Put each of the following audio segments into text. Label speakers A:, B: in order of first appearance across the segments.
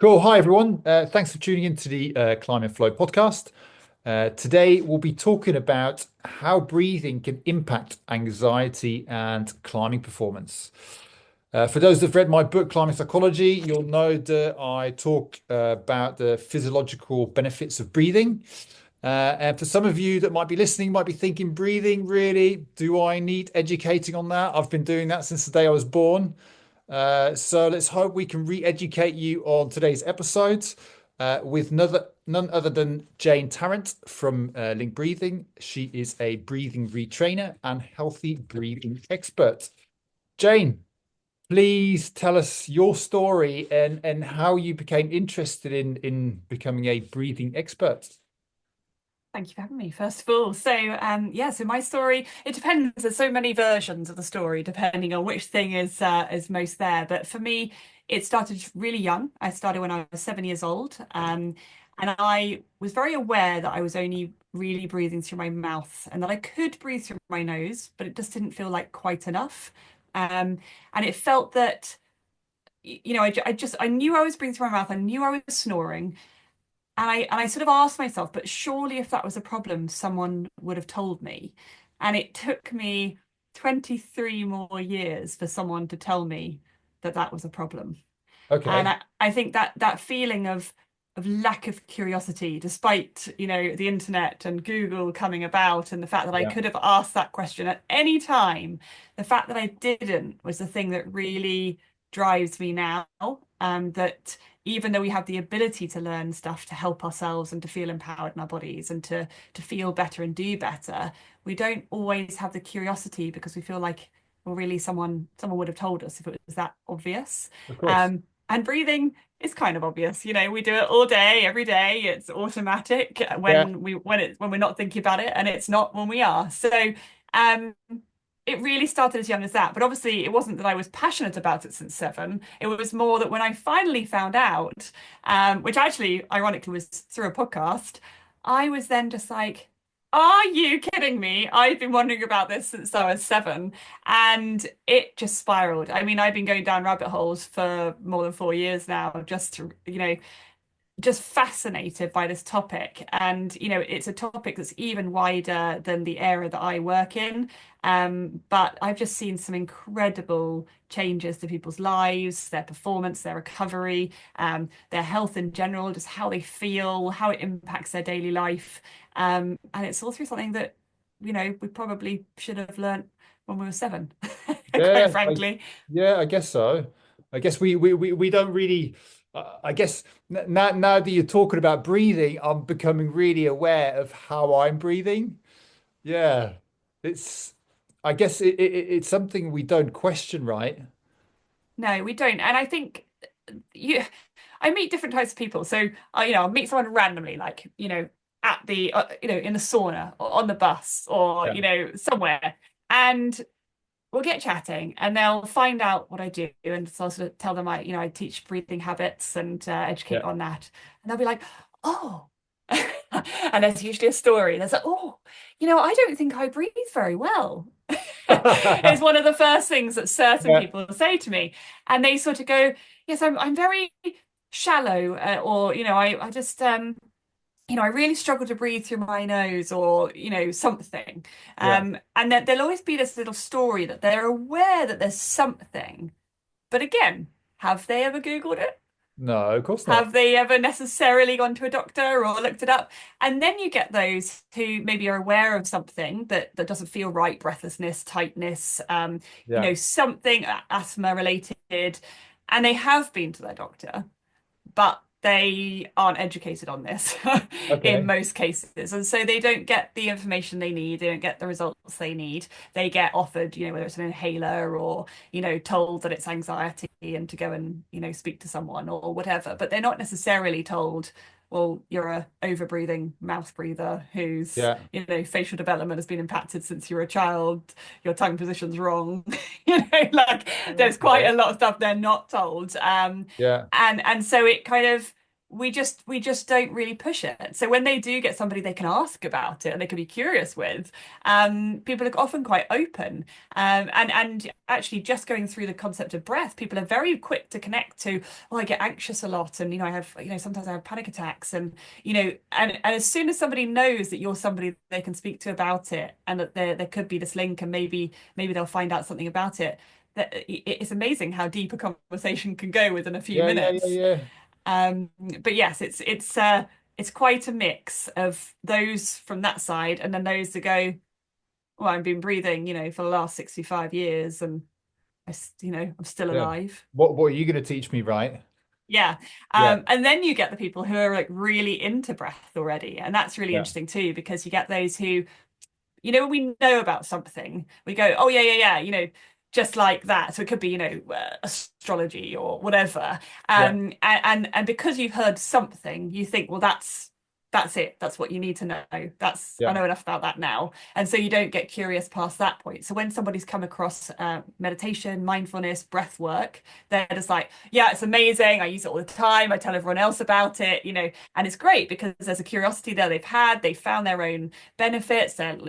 A: Cool. Hi, everyone. Thanks for tuning in to the Climb and Flow podcast. Today, we'll be talking about how breathing can impact anxiety and climbing performance. For those that have read my book, Climbing Psychology, you'll know that I talk about the physiological benefits of breathing. And for some of you that might be listening, might be thinking, breathing, really? Do I need educating on that? I've been doing that since the day I was born. So let's hope we can re-educate you on today's episode with none other than Jane Tarrant from Link Breathing. She is a breathing retrainer and healthy breathing expert. Jane, please tell us your story and how you became interested in becoming a breathing expert.
B: Thank you for having me, first of all. So my story, it depends. There's so many versions of the story, depending on which thing is most there. But for me, it started really young. I started when I was 7 years old. And I was very aware that I was only really breathing through my mouth and that I could breathe through my nose, but it just didn't feel like quite enough. And it felt that, I knew I was breathing through my mouth. I knew I was snoring. And I sort of asked myself, but surely if that was a problem, someone would have told me. And it took me 23 more years for someone to tell me that that was a problem. And
A: Okay.
B: I think that that feeling of lack of curiosity, despite, the internet and Google coming about and the fact that I
A: Yeah.
B: could have asked that question at any time, the fact that I didn't was the thing that really drives me now. That even though we have the ability to learn stuff to help ourselves and to feel empowered in our bodies and to feel better and do better, we don't always have the curiosity because we feel like, well, really someone would have told us if it was that obvious.
A: Of course.
B: And breathing is kind of obvious. We do it all day, every day. It's automatic
A: Yeah.
B: when we're not thinking about it, and it's not when we are. So um it really started as young as that. But obviously, it wasn't that I was passionate about it since seven. It was more that when I finally found out, which actually, ironically, was through a podcast, I was then just like, are you kidding me? I've been wondering about this since I was seven. And it just spiraled. I mean, I've been going down rabbit holes for more than 4 years now, just fascinated by this topic. And, it's a topic that's even wider than the area that I work in. But I've just seen some incredible changes to people's lives, their performance, their recovery, their health in general, just how they feel, how it impacts their daily life. And it's all through something that, we probably should have learnt when we were seven, quite
A: Yeah.
B: frankly.
A: Yeah, I guess so. I guess we don't really. I guess now that you're talking about breathing, I'm becoming really aware of how I'm breathing. Yeah, it's. I guess it's something we don't question, right?
B: No, we don't. And I think you I meet different types of people. So I'll meet someone randomly, like, at the in the sauna or on the bus or,
A: Yeah.
B: somewhere. And we'll get chatting and they'll find out what I do. And so I'll sort of tell them I teach breathing habits and educate
A: Yeah.
B: on that. And they'll be like, oh. And there's usually a story. There's like, oh, I don't think I breathe very well. It's one of the first things that certain
A: Yeah.
B: people say to me. And they sort of go, yes, I'm very shallow, or, I just, I really struggle to breathe through my nose or, something.
A: Yeah.
B: And then there'll always be this little story that they're aware that there's something. But again, have they ever Googled it?
A: No, of course not.
B: Have they ever necessarily gone to a doctor or looked it up? And then you get those who maybe are aware of something that doesn't feel right, breathlessness, tightness,
A: Yeah.
B: something asthma related, and they have been to their doctor, but they aren't educated on this in
A: Okay.
B: most cases. And so they don't get the information they need, they don't get the results they need. They get offered, whether it's an inhaler or, told that it's anxiety and to go and, speak to someone or whatever. But they're not necessarily told, well, you're a over-breathing mouth breather whose,
A: Yeah.
B: facial development has been impacted since you were a child, your tongue position's wrong. Like there's quite
A: Okay.
B: a lot of stuff they're not told.
A: Yeah.
B: And so it kind of we just don't really push it. So when they do get somebody they can ask about it and they can be curious with, people are often quite open. And actually just going through the concept of breath, people are very quick to connect to, oh, I get anxious a lot, and I have, sometimes I have panic attacks, and and as soon as somebody knows that you're somebody they can speak to about it, and that there could be this link, and maybe they'll find out something about it. That it's amazing how deep a conversation can go within a few
A: Yeah, yeah, yeah,
B: minutes.
A: yeah.
B: But yes, it's quite a mix of those from that side, and then those that go, well, I've been breathing, for the last 65 years, and I'm still
A: Yeah.
B: alive.
A: What are you going to teach me, right?
B: Yeah.
A: Yeah,
B: And then you get the people who are like really into breath already, and that's really
A: yeah,
B: interesting too, because you get those who, when we know about something, we go, oh yeah, yeah, yeah, just like that. So it could be, astrology or whatever.
A: yeah,
B: And because you've heard something, you think, well, that's it. That's what you need to know. I
A: yeah.
B: know enough about that now. And so you don't get curious past that point. So when somebody's come across meditation, mindfulness, breath work, they're just like, yeah, it's amazing. I use it all the time. I tell everyone else about it, and it's great because there's a curiosity there they've found their own benefits. They're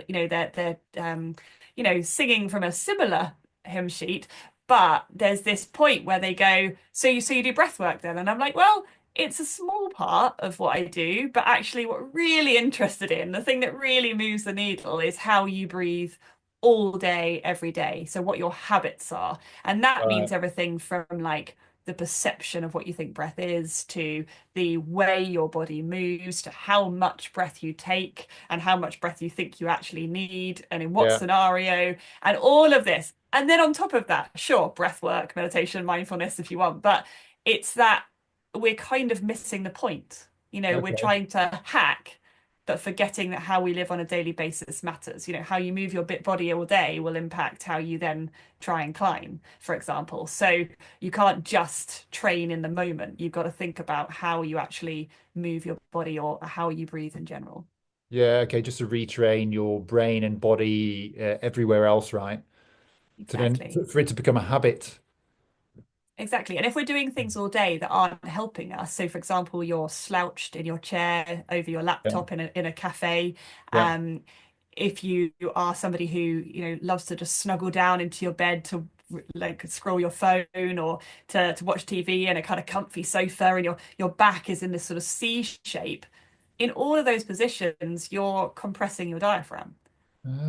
B: singing from a similar hymn sheet, but there's this point where they go, so you do breath work then? And I'm like, well, it's a small part of what I do, but actually what we're really interested in, the thing that really moves the needle, is how you breathe all day, every day. So what your habits are. And that
A: Right.
B: means everything from like the perception of what you think breath is, to the way your body moves, to how much breath you take and how much breath you think you actually need, and in what
A: Yeah.
B: scenario, and all of this. And then on top of that, sure, breath work, meditation, mindfulness if you want, but it's that we're kind of missing the point. We're
A: Okay.
B: trying to hack, but forgetting that how we live on a daily basis matters. How you move your body all day will impact how you then try and climb, for example. So you can't just train in the moment. You've got to think about how you actually move your body, or how you breathe in general.
A: Yeah, okay, just to retrain your brain and body everywhere else, right? To then
B: Exactly.
A: for it to become a habit.
B: Exactly. And if we're doing things all day that aren't helping us, so for example, you're slouched in your chair over your
A: Yeah,
B: laptop in a cafe,
A: yeah.
B: um, if you are somebody who, loves to just snuggle down into your bed to like scroll your phone, or to watch TV in a kind of comfy sofa, and your back is in this sort of C shape, in all of those positions, you're compressing your diaphragm.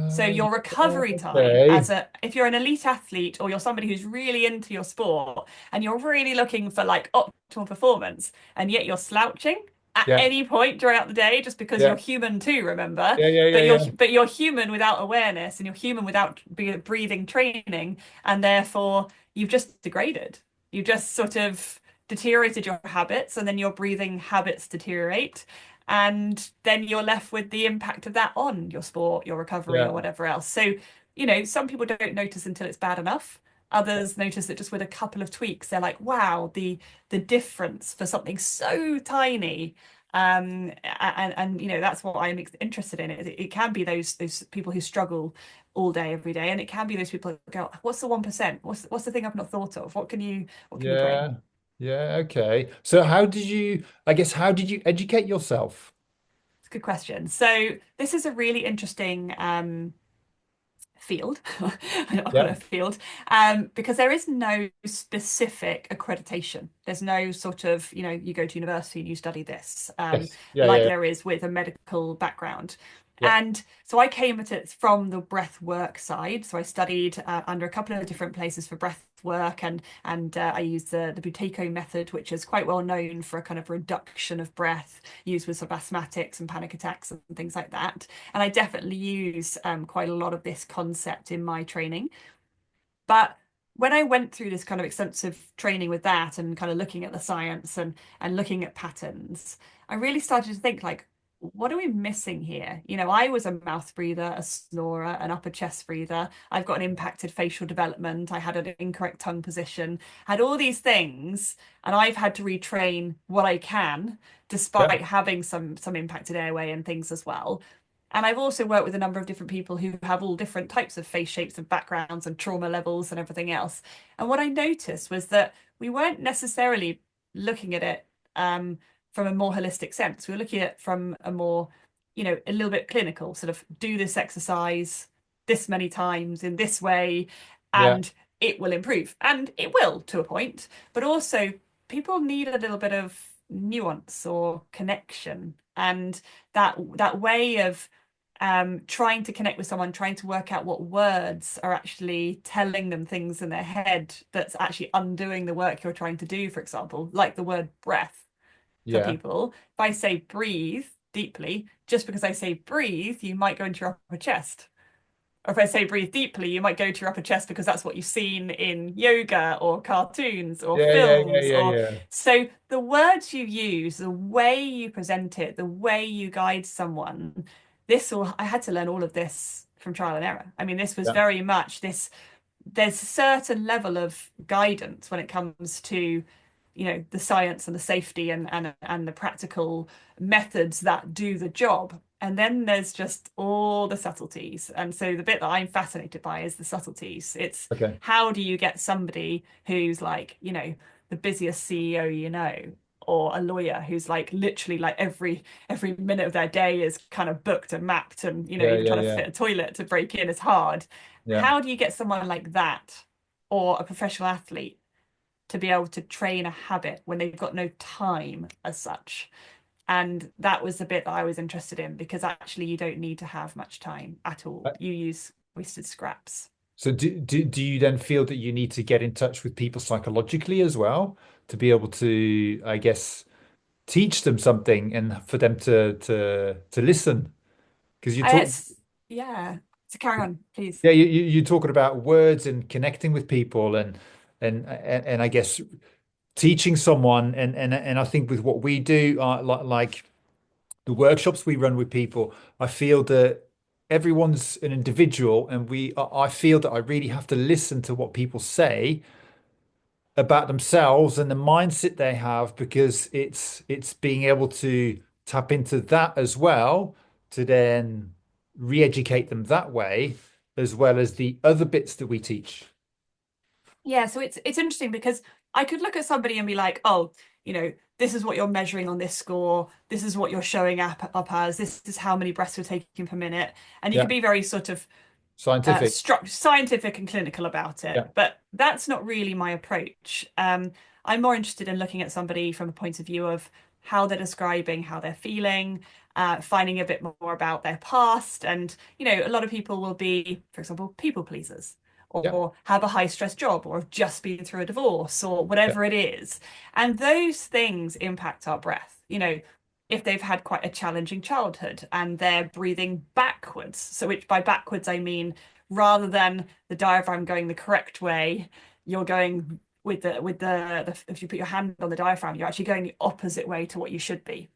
B: So your recovery time
A: Okay.
B: if you're an elite athlete, or you're somebody who's really into your sport and you're really looking for like optimal performance, and yet you're slouching at
A: Yeah,
B: any point throughout the day, just because you're
A: yeah,
B: human too, remember?
A: yeah, yeah,
B: But
A: yeah, yeah.
B: you're human without awareness, and you're human without breathing training, and therefore you've just degraded. You've just sort of deteriorated your habits, and then your breathing habits deteriorate, and then you're left with the impact of that on your sport, your recovery, or
A: Yeah.
B: whatever else. So, some people don't notice until it's bad enough. Others notice that just with a couple of tweaks, they're like, wow, the difference for something so tiny. And that's what I'm interested in. It can be those people who struggle all day, every day, and it can be those people who go, what's the 1%? What's the thing I've not thought of? What can you train?
A: Yeah. Yeah, okay. So how did you educate yourself?
B: It's a good question. So this is a really interesting field. I'll call it a
A: Yeah.
B: field, because there is no specific accreditation. There's no sort of, you go to university and you study this,
A: Yes. Yeah, yeah,
B: like
A: yeah.
B: there is with a medical background.
A: Yeah.
B: And so I came at it from the breath work side. So I studied under a couple of different places for breath work, and I used the Buteyko method, which is quite well known for a kind of reduction of breath used with sort of asthmatics and panic attacks and things like that. And I definitely use quite a lot of this concept in my training. But when I went through this kind of extensive training with that, and kind of looking at the science and looking at patterns, I really started to think like, what are we missing here? I was a mouth breather, a snorer, an upper chest breather. I've got an impacted facial development. I had an incorrect tongue position, had all these things, and I've had to retrain what I can,
A: Yeah.
B: despite having some impacted airway and things as well. And I've also worked with a number of different people who have all different types of face shapes and backgrounds and trauma levels and everything else. And what I noticed was that we weren't necessarily looking at it from a more holistic sense. We were looking at it from a more, a little bit clinical, sort of do this exercise this many times in this way,
A: Yeah.
B: and it will improve. And it will to a point, but also people need a little bit of nuance or connection. And that way of trying to connect with someone, trying to work out what words are actually telling them things in their head that's actually undoing the work you're trying to do, for example, like the word breath for
A: Yeah.
B: people. If I say breathe deeply, just because I say breathe, you might go into your upper chest. Or if I say breathe deeply, you might go to your upper chest because that's what you've seen in yoga or cartoons or
A: Yeah. Yeah. Yeah.
B: films
A: Yeah.
B: or
A: Yeah.
B: so the words you use, the way you present it, the way you guide someone, I had to learn all of this from trial and error. I mean, this was
A: Yeah.
B: very much this there's a certain level of guidance when it comes to the science and the safety and the practical methods that do the job, and then there's just all the subtleties. And so the bit that I'm fascinated by is the subtleties. It's
A: Okay.
B: how do you get somebody who's like the busiest CEO or a lawyer who's like literally like every minute of their day is kind of booked and mapped, and
A: Yeah.
B: even
A: Yeah.
B: trying to
A: Yeah.
B: fit a toilet to break in is hard.
A: Yeah.
B: How do you get someone like that, or a professional athlete, to be able to train a habit when they've got no time as such? And that was the bit that I was interested in, because actually you don't need to have much time at all. You use wasted scraps.
A: So do you then feel that you need to get in touch with people psychologically as well to be able to, I guess, teach them something and for them to listen? Because you talk,
B: It's yeah. So carry on, please.
A: yeah, you're talking about words and connecting with people and I guess teaching someone and I think with what we do, like the workshops we run with people, I feel that everyone's an individual, and I feel that I really have to listen to what people say about themselves and the mindset they have, because it's being able to tap into that as well to then re-educate them that way, as well as the other bits that we teach.
B: Yeah, so it's interesting because I could look at somebody and be like, oh, this is what you're measuring on this score. This is what you're showing up as. This is how many breaths you're taking per minute. And you
A: Yeah,
B: could be very sort of
A: scientific.
B: scientific and clinical about it.
A: Yeah,
B: But that's not really my approach. I'm more interested in looking at somebody from a point of view of how they're describing, how they're feeling, finding a bit more about their past. And, a lot of people will be, for example, people pleasers,
A: yeah,
B: or have a high stress job, or have just been through a divorce, or
A: yeah,
B: whatever it is. And those things impact our breath. If they've had quite a challenging childhood and they're breathing backwards, so which by backwards I mean rather than the diaphragm going the correct way, you're going with the if you put your hand on the diaphragm, you're actually going the opposite way to what you should be.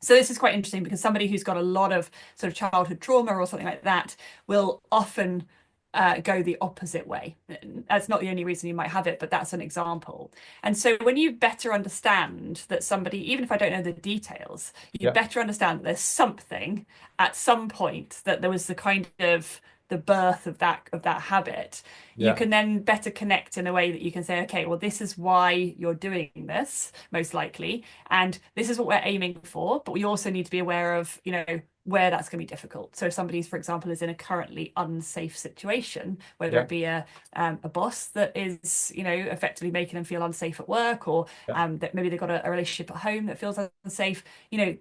B: So this is quite interesting because somebody who's got a lot of sort of childhood trauma or something like that will often go the opposite way. That's not the only reason you might have it, but that's an example. And so when you better understand that somebody, even if I don't know the details, you
A: yeah,
B: better understand that there's something at some point, that there was the kind of the birth of that habit, you
A: yeah,
B: can then better connect in a way that you can say, okay, well, this is why you're doing this, most likely, and this is what we're aiming for. But we also need to be aware of, where that's going to be difficult. So if somebody's, for example, is in a currently unsafe situation, whether
A: yeah,
B: it be a boss that is, effectively making them feel unsafe at work, or
A: yeah,
B: that maybe they've got a relationship at home that feels unsafe,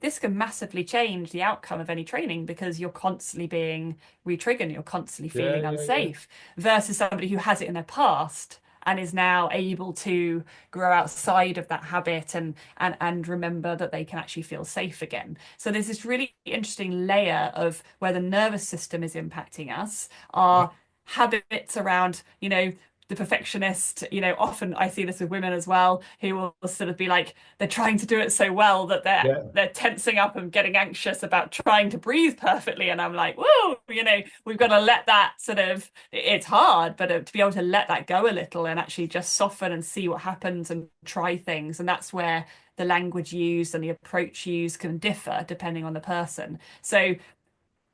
B: this can massively change the outcome of any training, because you're constantly being re-triggered, you're constantly
A: yeah,
B: feeling
A: yeah, yeah,
B: unsafe, versus somebody who has it in their past and is now able to grow outside of that habit and remember that they can actually feel safe again. So there's this really interesting layer of where the nervous system is impacting us,
A: yeah,
B: our habits around, the perfectionist, often I see this with women as well, who will sort of be like, they're trying to do it so well that they're
A: yeah,
B: they're tensing up and getting anxious about trying to breathe perfectly. And I'm like, whoa, we've got to let that sort of, it's hard, but to be able to let that go a little and actually just soften and see what happens and try things. And that's where the language used and the approach used can differ depending on the person. So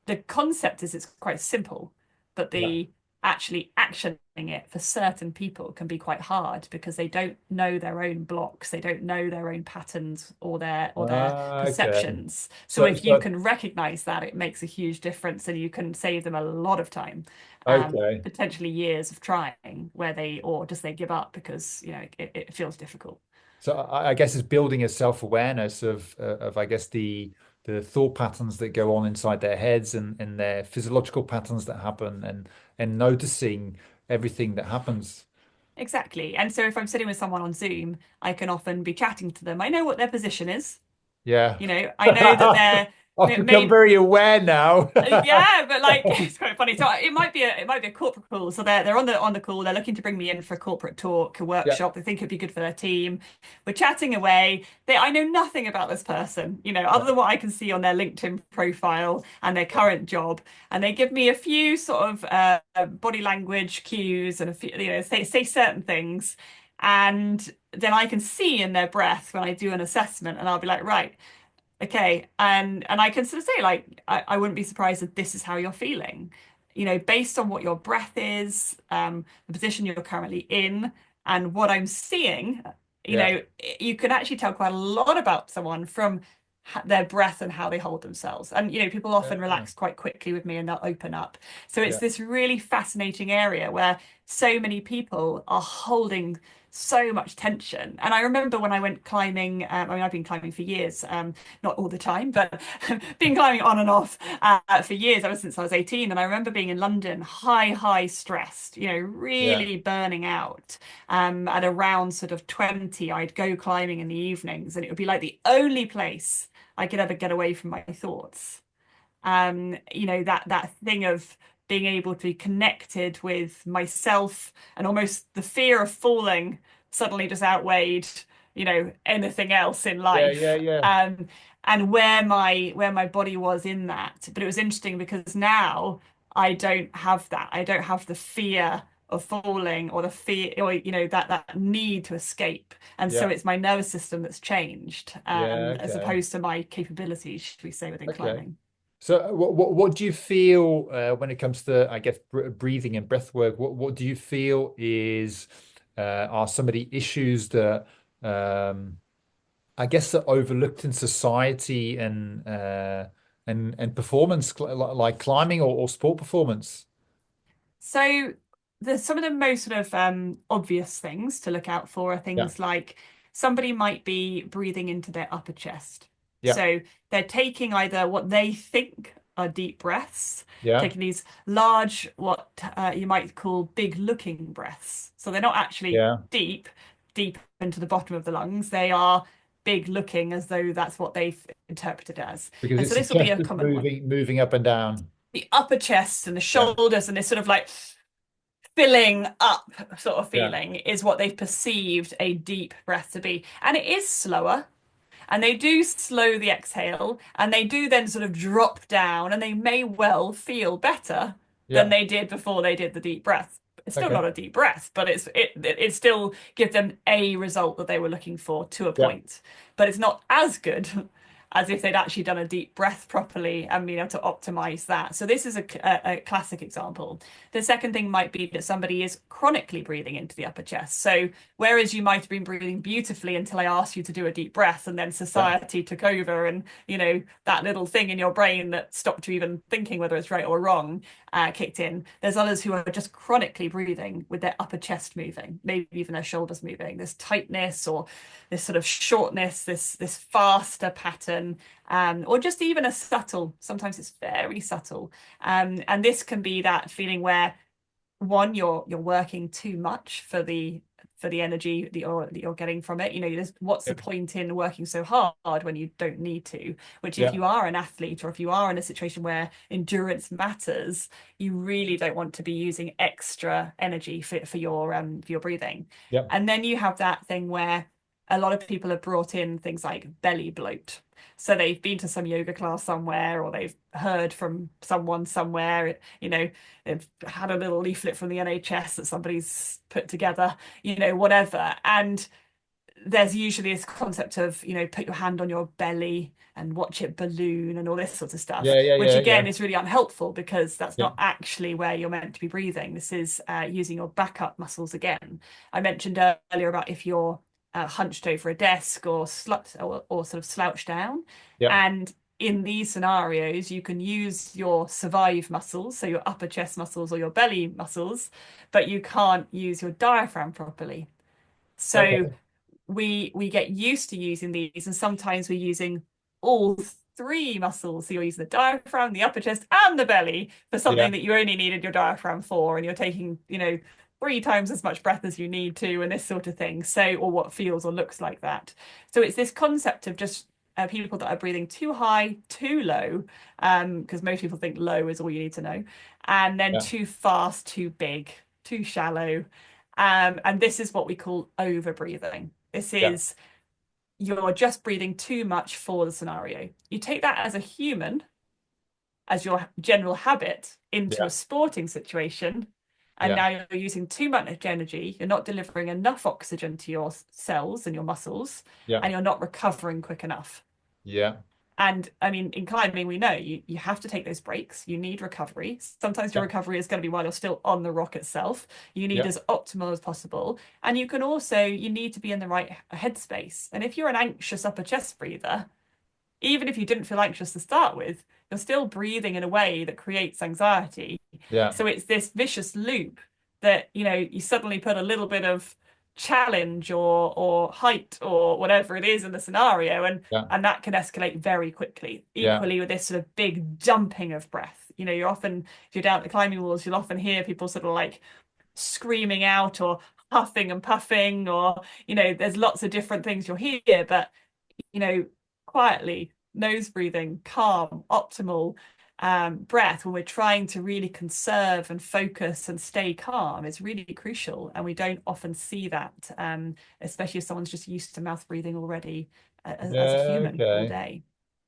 B: the concept is it's quite simple, but
A: yeah.
B: actually actioning it for certain people can be quite hard because they don't know their own blocks, they don't know their own patterns or their
A: Okay.
B: perceptions. So
A: So,
B: if you
A: so
B: can recognize that, it makes a huge difference and you can save them a lot of time,
A: okay.
B: potentially years of trying where they or just they give up because it feels difficult.
A: So I guess it's building a self-awareness of I guess the thought patterns that go on inside their heads and their physiological patterns that happen and noticing everything that happens.
B: Exactly. And so if I'm sitting with someone on Zoom, I can often be chatting to them. I know what their position is.
A: Yeah.
B: I know that they're
A: I've become
B: maybe
A: very aware now.
B: yeah, but like it's quite funny. So it might be a corporate call. So they're on the call. They're looking to bring me in for a corporate talk, a
A: Yeah.
B: workshop. They think it'd be good for their team. We're chatting away. I know nothing about this person, other
A: Yeah.
B: than what I can see on their LinkedIn profile and their current job. And they give me a few sort of body language cues and a few, say certain things. And then I can see in their breath when I do an assessment, and I'll be like, right. Okay, and I can sort of say like I wouldn't be surprised if this is how you're feeling, based on what your breath is, the position you're currently in, and what I'm seeing,
A: Yeah.
B: you can actually tell quite a lot about someone from their breath and how they hold themselves. And people often
A: Yeah.
B: relax quite quickly with me and they'll open up. So it's
A: Yeah.
B: this really fascinating area where so many people are holding so much tension. And I remember when I went climbing, I mean, I've been climbing for years, not all the time, but been climbing on and off for years, ever since I was 18. And I remember being in London, high stressed,
A: Yeah.
B: really burning out. At around sort of 20, I'd go climbing in the evenings, and it would be like the only place I could ever get away from my thoughts. That thing of being able to be connected with myself and almost the fear of falling suddenly just outweighed, anything else in
A: Yeah. Yeah.
B: life.
A: Yeah.
B: And where my body was in that. But it was interesting because now I don't have that. I don't have the fear of falling or the fear or that need to escape. And so
A: Yeah.
B: it's my nervous system that's changed,
A: Yeah.
B: as
A: Okay.
B: opposed to my capabilities, should we say, within
A: Okay.
B: climbing.
A: So what do you feel when it comes to, I guess, breathing and breath work? What do you feel is are some of the issues that I guess are overlooked in society and performance like climbing or sport performance?
B: So some of the most sort of obvious things to look out for are
A: Yeah.
B: things like somebody might be breathing into their upper chest.
A: Yeah.
B: So they're taking either what they think are deep breaths,
A: Yeah.
B: taking these large, what you might call big looking breaths. So they're not actually
A: Yeah.
B: deep into the bottom of the lungs. They are big looking as though that's what they've interpreted as.
A: Because
B: And so
A: it's the
B: this will be
A: chest
B: a
A: that's
B: common one.
A: moving up and down.
B: The upper chest and the
A: Yeah.
B: shoulders and this sort of like filling up sort of
A: Yeah.
B: feeling is what they've perceived a deep breath to be. And it is slower. And they do slow the exhale and they do then sort of drop down and they may well feel better than
A: Yeah.
B: they did before they did the deep breath. It's still
A: Okay.
B: not a deep breath, but it still gives them a result that they were looking for to a
A: Yeah.
B: point. But it's not as good as if they'd actually done a deep breath properly and been able to optimize that. So this is a classic example. The second thing might be that somebody is chronically breathing into the upper chest. So whereas you might have been breathing beautifully until I asked you to do a deep breath, and then
A: Yeah.
B: society took over, and that little thing in your brain that stopped you even thinking whether it's right or wrong kicked in. There's others who are just chronically breathing with their upper chest moving, maybe even their shoulders moving. This tightness or this sort of shortness, this faster pattern, or just even a subtle. Sometimes it's very subtle, and this can be that feeling where one you're working too much for the energy that you're getting from it. What's the
A: Yeah.
B: point in working so hard when you don't need to? Which, if
A: Yeah.
B: you are an athlete or if you are in a situation where endurance matters, you really don't want to be using extra energy for your breathing.
A: Yeah.
B: And then you have that thing where a lot of people have brought in things like belly bloat. So they've been to some yoga class somewhere, or they've heard from someone somewhere, they've had a little leaflet from the NHS that somebody's put together, whatever. And there's usually this concept of, put your hand on your belly and watch it balloon and all this sort of stuff,
A: Yeah, yeah,
B: which
A: yeah,
B: again
A: yeah,
B: is really unhelpful because that's
A: yeah,
B: not actually where you're meant to be breathing. This is using your backup muscles again. I mentioned earlier about if you're hunched over a desk or sort of slouched down.
A: yeah,
B: And in these scenarios, you can use your survive muscles, so your upper chest muscles or your belly muscles, but you can't use your diaphragm properly. So
A: okay,
B: we get used to using these, and sometimes we're using all three muscles. So you're using the diaphragm, the upper chest, and the belly for
A: yeah,
B: something that you only needed your diaphragm for, and you're taking, three times as much breath as you need to, and this sort of thing. So, or what feels or looks like that. So it's this concept of just people that are breathing too high, too low, because most people think low is all you need to know, and then
A: yeah,
B: too fast, too big, too shallow. And this is what we call over breathing. This
A: yeah,
B: is you're just breathing too much for the scenario. You take that as a human, as your general habit into
A: yeah,
B: a sporting situation, and
A: yeah,
B: now you're using too much energy. You're not delivering enough oxygen to your cells and your muscles,
A: yeah,
B: and you're not recovering quick enough.
A: yeah,
B: And I mean, in climbing, we know you have to take those breaks. You need recovery. Sometimes your
A: yeah,
B: recovery is going to be while you're still on the rock itself. You need
A: yeah,
B: as optimal as possible. And you need to be in the right headspace. And if you're an anxious upper chest breather, even if you didn't feel anxious to start with, you're still breathing in a way that creates anxiety.
A: yeah,
B: So it's this vicious loop that, you suddenly put a little bit of challenge or height or whatever it is in the scenario,
A: yeah,
B: and that can escalate very quickly.
A: yeah,
B: Equally with this sort of big dumping of breath. You're often, if you're down at the climbing walls, you'll often hear people sort of like screaming out or huffing and puffing, or, there's lots of different things you'll hear, but you know, quietly, nose breathing, calm, optimal breath when we're trying to really conserve and focus and stay calm is really crucial. And we don't often see that, especially if someone's just used to mouth breathing already as a
A: yeah,
B: human all
A: okay.
B: day.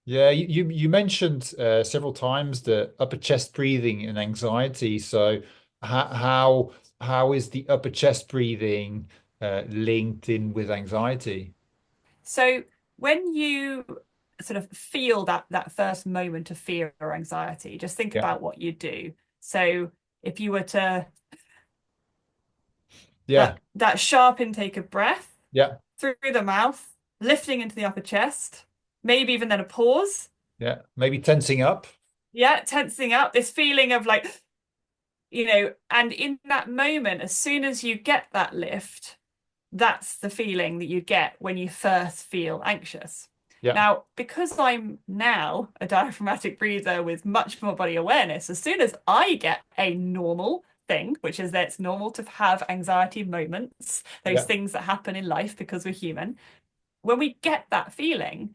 A: Yeah, you mentioned several times the upper chest breathing and anxiety. So how is the upper chest breathing linked in with anxiety?
B: So when you sort of feel that first moment of fear or anxiety, just think
A: Yeah,
B: about what you do. So if you were to
A: yeah,
B: that sharp intake of breath
A: yeah,
B: through the mouth, lifting into the upper chest, maybe even then a pause.
A: yeah. Maybe tensing up.
B: Yeah, tensing up, this feeling of like, and in that moment, as soon as you get that lift, that's the feeling that you get when you first feel anxious.
A: Yeah,
B: Now, because I'm now a diaphragmatic breather with much more body awareness, as soon as I get a normal thing, which is that it's normal to have anxiety moments, those
A: yeah,
B: things that happen in life because we're human, when we get that feeling,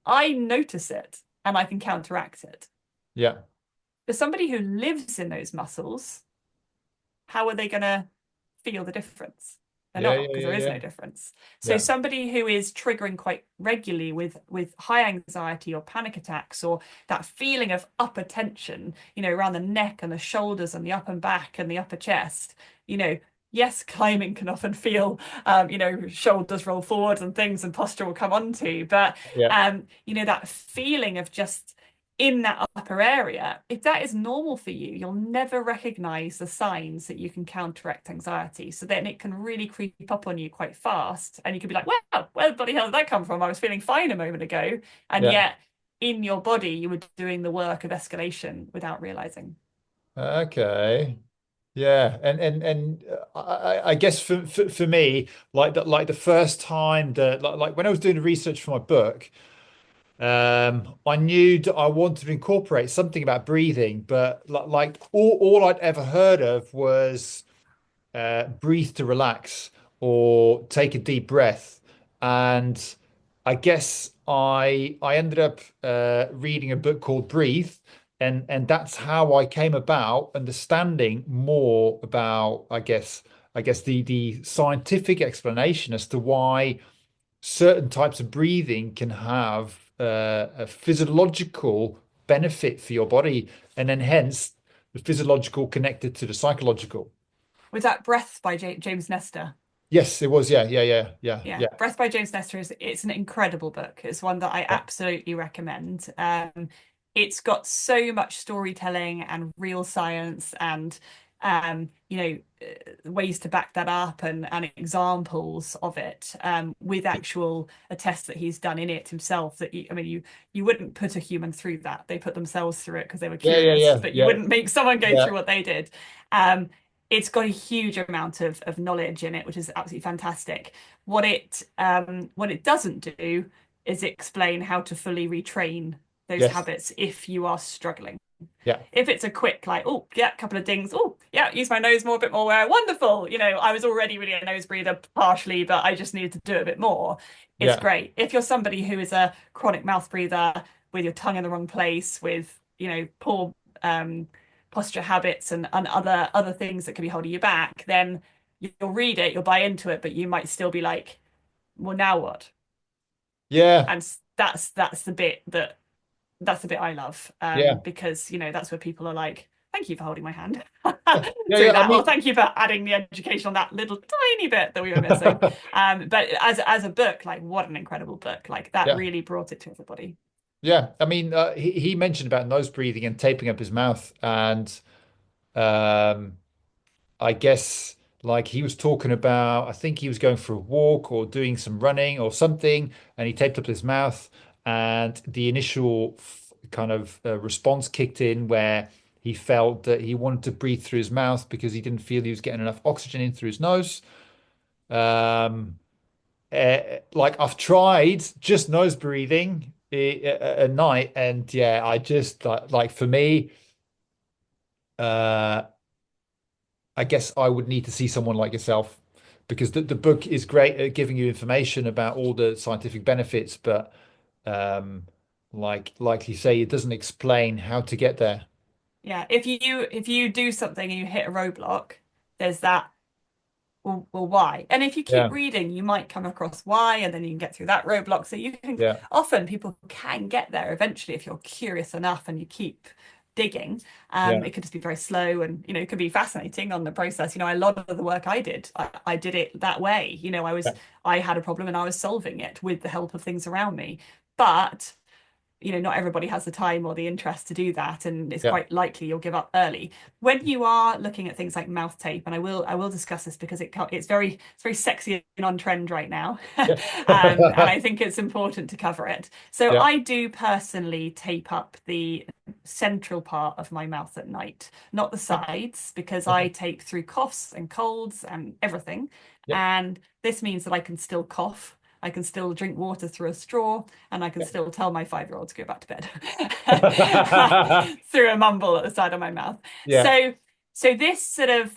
B: I notice it and I can counteract it.
A: yeah,
B: For somebody who lives in those muscles, how are they going to feel the difference? They're
A: yeah,
B: not,
A: yeah,
B: because
A: yeah,
B: there is
A: yeah,
B: no difference. So
A: yeah,
B: somebody who is triggering quite regularly with high anxiety or panic attacks, or that feeling of upper tension, around the neck and the shoulders and the upper back and the upper chest, yes, climbing can often feel, shoulders roll forward and things and posture will come onto, but,
A: yeah,
B: that feeling of just in that upper area, if that is normal for you, you'll never recognize the signs that you can counteract anxiety. So then it can really creep up on you quite fast. And you can be like, wow, where the bloody hell did that come from? I was feeling fine a moment ago. And
A: yeah.
B: yet in your body, you were doing the work of escalation without realizing.
A: Okay. Yeah, and I guess for me, like the first time that like when I was doing the research for my book, I knew that I wanted to incorporate something about breathing, but like all I'd ever heard of was breathe to relax or take a deep breath. And I guess I ended up reading a book called Breathe, and that's how I came about understanding more about, I guess the scientific explanation as to why certain types of breathing can have a physiological benefit for your body, and then hence the physiological connected to the psychological.
B: Was that Breath by James Nestor?
A: Yes, it was. Yeah, yeah, yeah, yeah,
B: Yeah,
A: yeah,
B: Breath by James Nestor is it's an incredible book. It's one that I
A: yeah,
B: absolutely recommend. It's got so much storytelling and real science and ways to back that up and examples of it with actual a test that he's done in it himself that I mean you wouldn't put a human through that. They put themselves through it because they were
A: yeah, yeah,
B: curious,
A: yeah,
B: but you
A: yeah,
B: wouldn't make someone go
A: yeah,
B: through what they did. Um, it's got a huge amount of knowledge in it, which is absolutely fantastic. What it doesn't do is explain how to fully retrain those
A: yes,
B: habits if you are struggling.
A: yeah,
B: If it's a quick, like, oh, yeah, a couple of dings, oh, yeah, use my nose more, a bit more, where wonderful. I was already really a nose breather partially, but I just needed to do it a bit more. It's
A: yeah,
B: great. If you're somebody who is a chronic mouth breather with your tongue in the wrong place, with, poor posture habits and other things that could be holding you back, then you'll read it, you'll buy into it, but you might still be like, well, now what?
A: yeah,
B: And that's the bit I love
A: yeah,
B: because that's where people are like, thank you for holding my hand
A: yeah,
B: through
A: yeah. I
B: that, or
A: mean,
B: thank you for adding the education on that little tiny bit that we were missing. But as a book, like what an incredible book! Like that
A: yeah,
B: really brought it to everybody.
A: yeah. I mean, he mentioned about nose breathing and taping up his mouth, and um, I guess like he was talking about, I think he was going for a walk or doing some running or something, and he taped up his mouth, and the initial kind of response kicked in where he felt that he wanted to breathe through his mouth because he didn't feel he was getting enough oxygen in through his nose. Um, like I've tried just nose breathing at night, and yeah, I just like for me, uh, I guess I would need to see someone like yourself because the book is great at giving you information about all the scientific benefits, but um, like you say, it doesn't explain how to get there.
B: Yeah, if you do something and you hit a roadblock, there's that. Well, why? And if you keep
A: Yeah,
B: reading, you might come across why, and then you can get through that roadblock. So you can
A: yeah,
B: often people can get there eventually if you're curious enough and you keep digging.
A: yeah,
B: It could just be very slow and it could be fascinating on the process. A lot of the work I did, I did it that way.
A: yeah,
B: I had a problem and I was solving it with the help of things around me. But not everybody has the time or the interest to do that, and it's
A: yeah,
B: quite likely you'll give up early. When you are looking at things like mouth tape, and I will discuss this because it's very sexy and on trend right now,
A: yeah,
B: and I think it's important to cover it. So
A: yeah.
B: I do personally tape up the central part of my mouth at night, not the sides, because I
A: Okay.
B: tape through coughs and colds and everything,
A: Yeah,
B: and this means that I can still cough. I can still drink water through a straw, and I can
A: yeah.
B: still tell my 5-year-old to go back to bed through a mumble at the side of my mouth.
A: Yeah.
B: So this sort of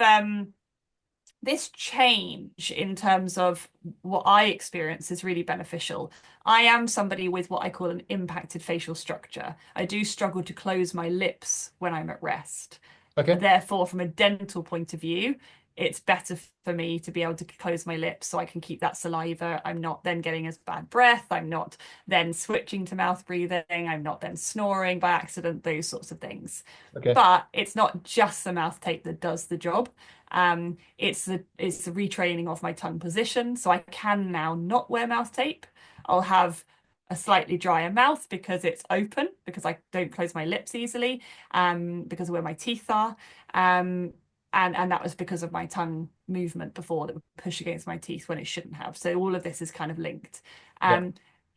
B: this change in terms of what I experience is really beneficial. I am somebody with what I call an impacted facial structure. I do struggle to close my lips when I'm at rest.
A: Okay.
B: Therefore, from a dental point of view, it's better for me to be able to close my lips so I can keep that saliva. I'm not then getting as bad breath. I'm not then switching to mouth breathing. I'm not then snoring by accident, those sorts of things.
A: Okay.
B: But it's not just the mouth tape that does the job. It's the retraining of my tongue position. So I can now not wear mouth tape. I'll have a slightly drier mouth because it's open, because I don't close my lips easily, because of where my teeth are. And that was because of my tongue movement before that would push against my teeth when it shouldn't have. So all of this is kind of linked.
A: Yeah.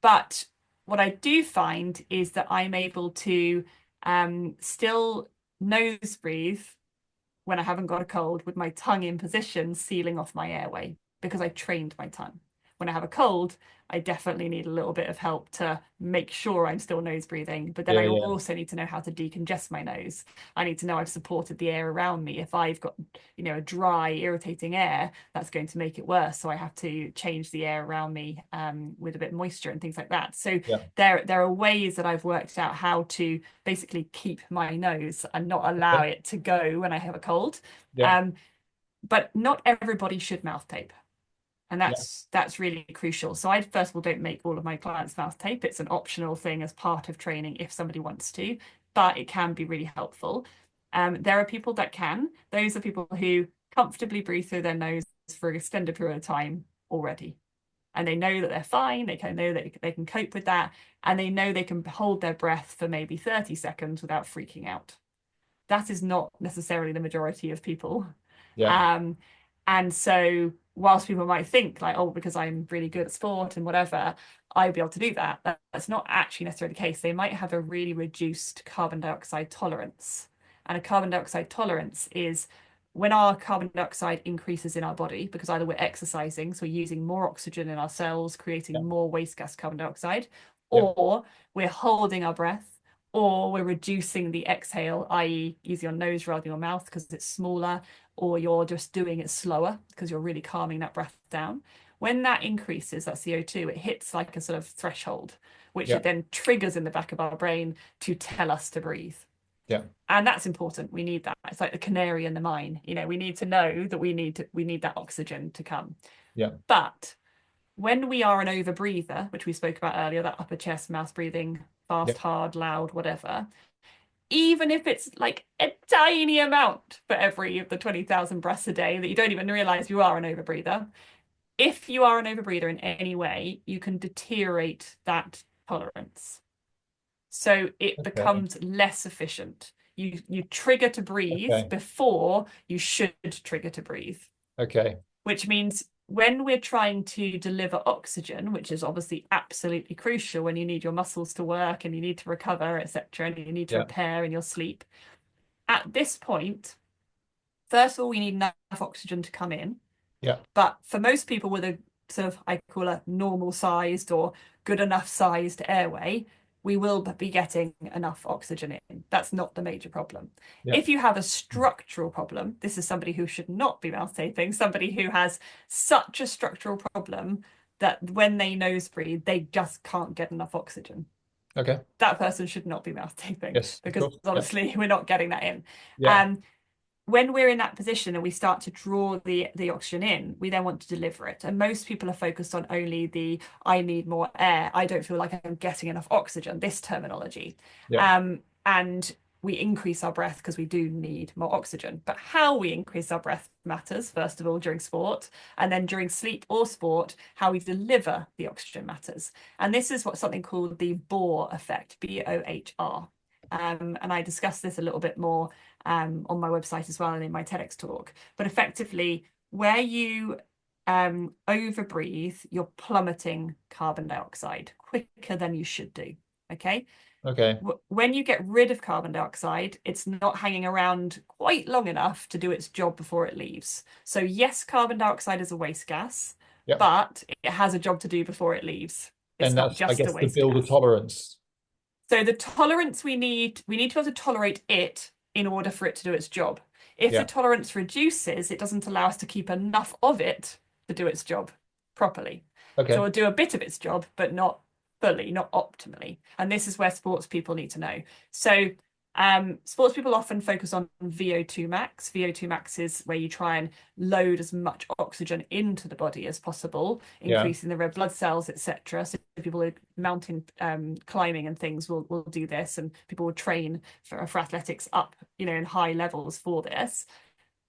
B: But what I do find is that I'm able to still nose breathe when I haven't got a cold with my tongue in position, sealing off my airway because I trained my tongue. When I have a cold, I definitely need a little bit of help to make sure I'm still nose breathing. But then
A: Yeah.
B: I
A: Yeah.
B: also need to know how to decongest my nose. I need to know I've supported the air around me. If I've got, a dry, irritating air, that's going to make it worse. So I have to change the air around me with a bit of moisture and things like that. So
A: Yeah.
B: there are ways that I've worked out how to basically keep my nose and not allow
A: Okay.
B: it to go when I have a cold.
A: Yeah.
B: Um, but not everybody should mouth tape. And
A: Yeah.
B: that's really crucial. So I first of all don't make all of my clients mouth tape. It's an optional thing as part of training if somebody wants to, but it can be really helpful. There are people that can. Those are people who comfortably breathe through their nose for an extended period of time already. And they know that they're fine, they can know that they can cope with that, and they know they can hold their breath for maybe 30 seconds without freaking out. That is not necessarily the majority of people.
A: Yeah.
B: Um, and so whilst people might think like, oh, because I'm really good at sport and whatever, I'll be able to do that. That's not actually necessarily the case. They might have a really reduced carbon dioxide tolerance. And a carbon dioxide tolerance is when our carbon dioxide increases in our body, because either we're exercising, so we're using more oxygen in our cells,
A: Yeah.
B: creating more waste gas carbon dioxide,
A: Yeah.
B: or we're holding our breath, or we're reducing the exhale, i.e., using your nose rather than your mouth because it's smaller, or you're just doing it slower because you're really calming that breath down. When that increases, that CO2, it hits like a sort of threshold, which
A: Yeah.
B: it then triggers in the back of our brain to tell us to breathe.
A: Yeah.
B: And that's important. We need that. It's like the canary in the mine. We need to know that we need that oxygen to come.
A: Yeah.
B: But when we are an overbreather, which we spoke about earlier, that upper chest, mouth breathing,
A: Yeah.
B: fast, hard, loud, whatever, even if it's like a tiny amount for every of the 20,000 breaths a day that you don't even realize you are an overbreather, if you are an overbreather in any way, you can deteriorate that tolerance. So it
A: Okay.
B: becomes less efficient. You trigger to breathe
A: Okay.
B: before you should trigger to breathe,
A: Okay.
B: which means when we're trying to deliver oxygen, which is obviously absolutely crucial when you need your muscles to work and you need to recover, etc., and you need to
A: Yeah.
B: repair in your sleep, at this point, first of all, we need enough oxygen to come in.
A: Yeah.
B: But for most people with a sort of, I call a normal sized or good enough sized airway, we will be getting enough oxygen in. That's not the major problem.
A: Yeah.
B: If you have a structural problem, this is somebody who should not be mouth taping, somebody who has such a structural problem that when they nose breathe, they just can't get enough oxygen.
A: Okay.
B: That person should not be mouth taping
A: Yes, of
B: because
A: course. Yeah.
B: obviously we're not getting that in.
A: Yeah.
B: Um, when we're in that position and we start to draw the oxygen in, we then want to deliver it. And most people are focused on only the I need more air, I don't feel like I'm getting enough oxygen, this terminology.
A: Yeah.
B: And we increase our breath because we do need more oxygen. But how we increase our breath matters, first of all, during sport, and then during sleep or sport, how we deliver the oxygen matters. And this is what something called the Bohr effect, Bohr. And I discussed this a little bit more on my website as well and in my TEDx talk. But effectively, where you overbreathe, you're plummeting carbon dioxide quicker than you should do. Okay.
A: Okay.
B: When you get rid of carbon dioxide, it's not hanging around quite long enough to do its job before it leaves. So, yes, carbon dioxide is a waste gas,
A: Yeah.
B: but it has a job to do before it leaves. It's
A: And
B: not
A: that's, I
B: just a
A: guess, to
B: waste
A: build a
B: gas.
A: tolerance.
B: So the tolerance we need to be able to tolerate it in order for it to do its job. If the
A: Yeah.
B: tolerance reduces, it doesn't allow us to keep enough of it to do its job properly. So
A: Okay.
B: we'll do a bit of its job, but not fully, not optimally. And this is where sports people need to know. So sports people often focus on VO2 max. VO2 max is where you try and load as much oxygen into the body as possible,
A: Yeah.
B: increasing the red blood cells, etc. So people who are mountain climbing and things will do this, and people will train for athletics up, in high levels for this.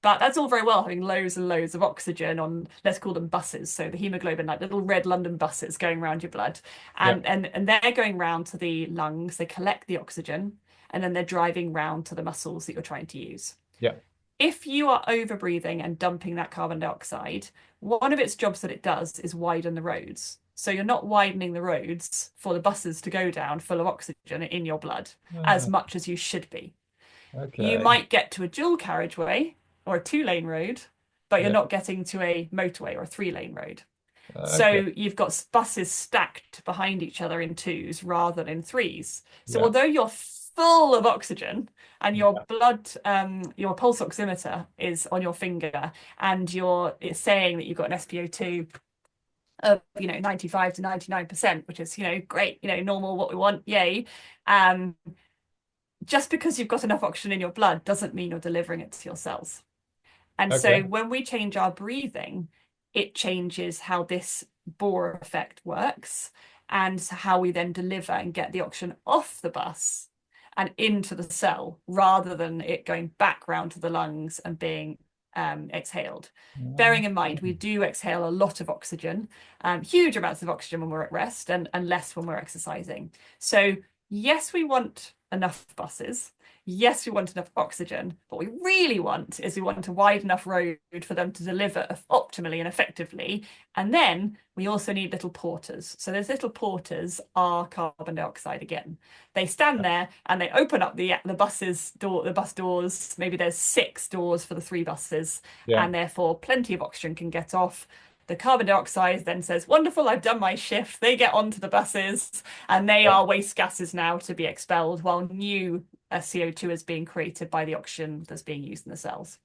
B: But that's all very well having loads and loads of oxygen on, let's call them buses. So the hemoglobin, like little red London buses going around your blood.
A: Yeah.
B: And they're going round to the lungs, they collect the oxygen, and then they're driving round to the muscles that you're trying to use.
A: Yeah.
B: If you are overbreathing and dumping that carbon dioxide, one of its jobs that it does is widen the roads. So you're not widening the roads for the buses to go down full of oxygen in your blood as
A: Ah,
B: much as you should be. You
A: okay.
B: might get to a dual carriageway or a two-lane road, but you're
A: Yeah.
B: not getting to a motorway or a three-lane road. So
A: Okay.
B: you've got buses stacked behind each other in twos rather than in threes. So
A: Yeah.
B: although you're full of oxygen and your
A: Yeah.
B: blood, your pulse oximeter is on your finger and it's saying that you've got an SpO2 of 95 to 99%, which is great, normal, what we want, yay. Um, just because you've got enough oxygen in your blood doesn't mean you're delivering it to your cells. And so
A: Okay.
B: when we change our breathing, it changes how this Bohr effect works and how we then deliver and get the oxygen off the bus and into the cell rather than it going back round to the lungs and being exhaled. Bearing in mind, we do exhale a lot of oxygen, huge amounts of oxygen when we're at rest and less when we're exercising. So yes, we want enough buses. Yes, we want enough oxygen. What we really want is we want a wide enough road for them to deliver optimally and effectively. And then we also need little porters. So those little porters are carbon dioxide again. They stand there and they open up the bus doors. Maybe there's 6 doors for the 3 buses,
A: Yeah.
B: and therefore plenty of oxygen can get off. The carbon dioxide then says, wonderful, I've done my shift. They get onto the buses and they
A: Yeah.
B: are waste gases now to be expelled while new CO2 is being created by the oxygen that's being used in the cells.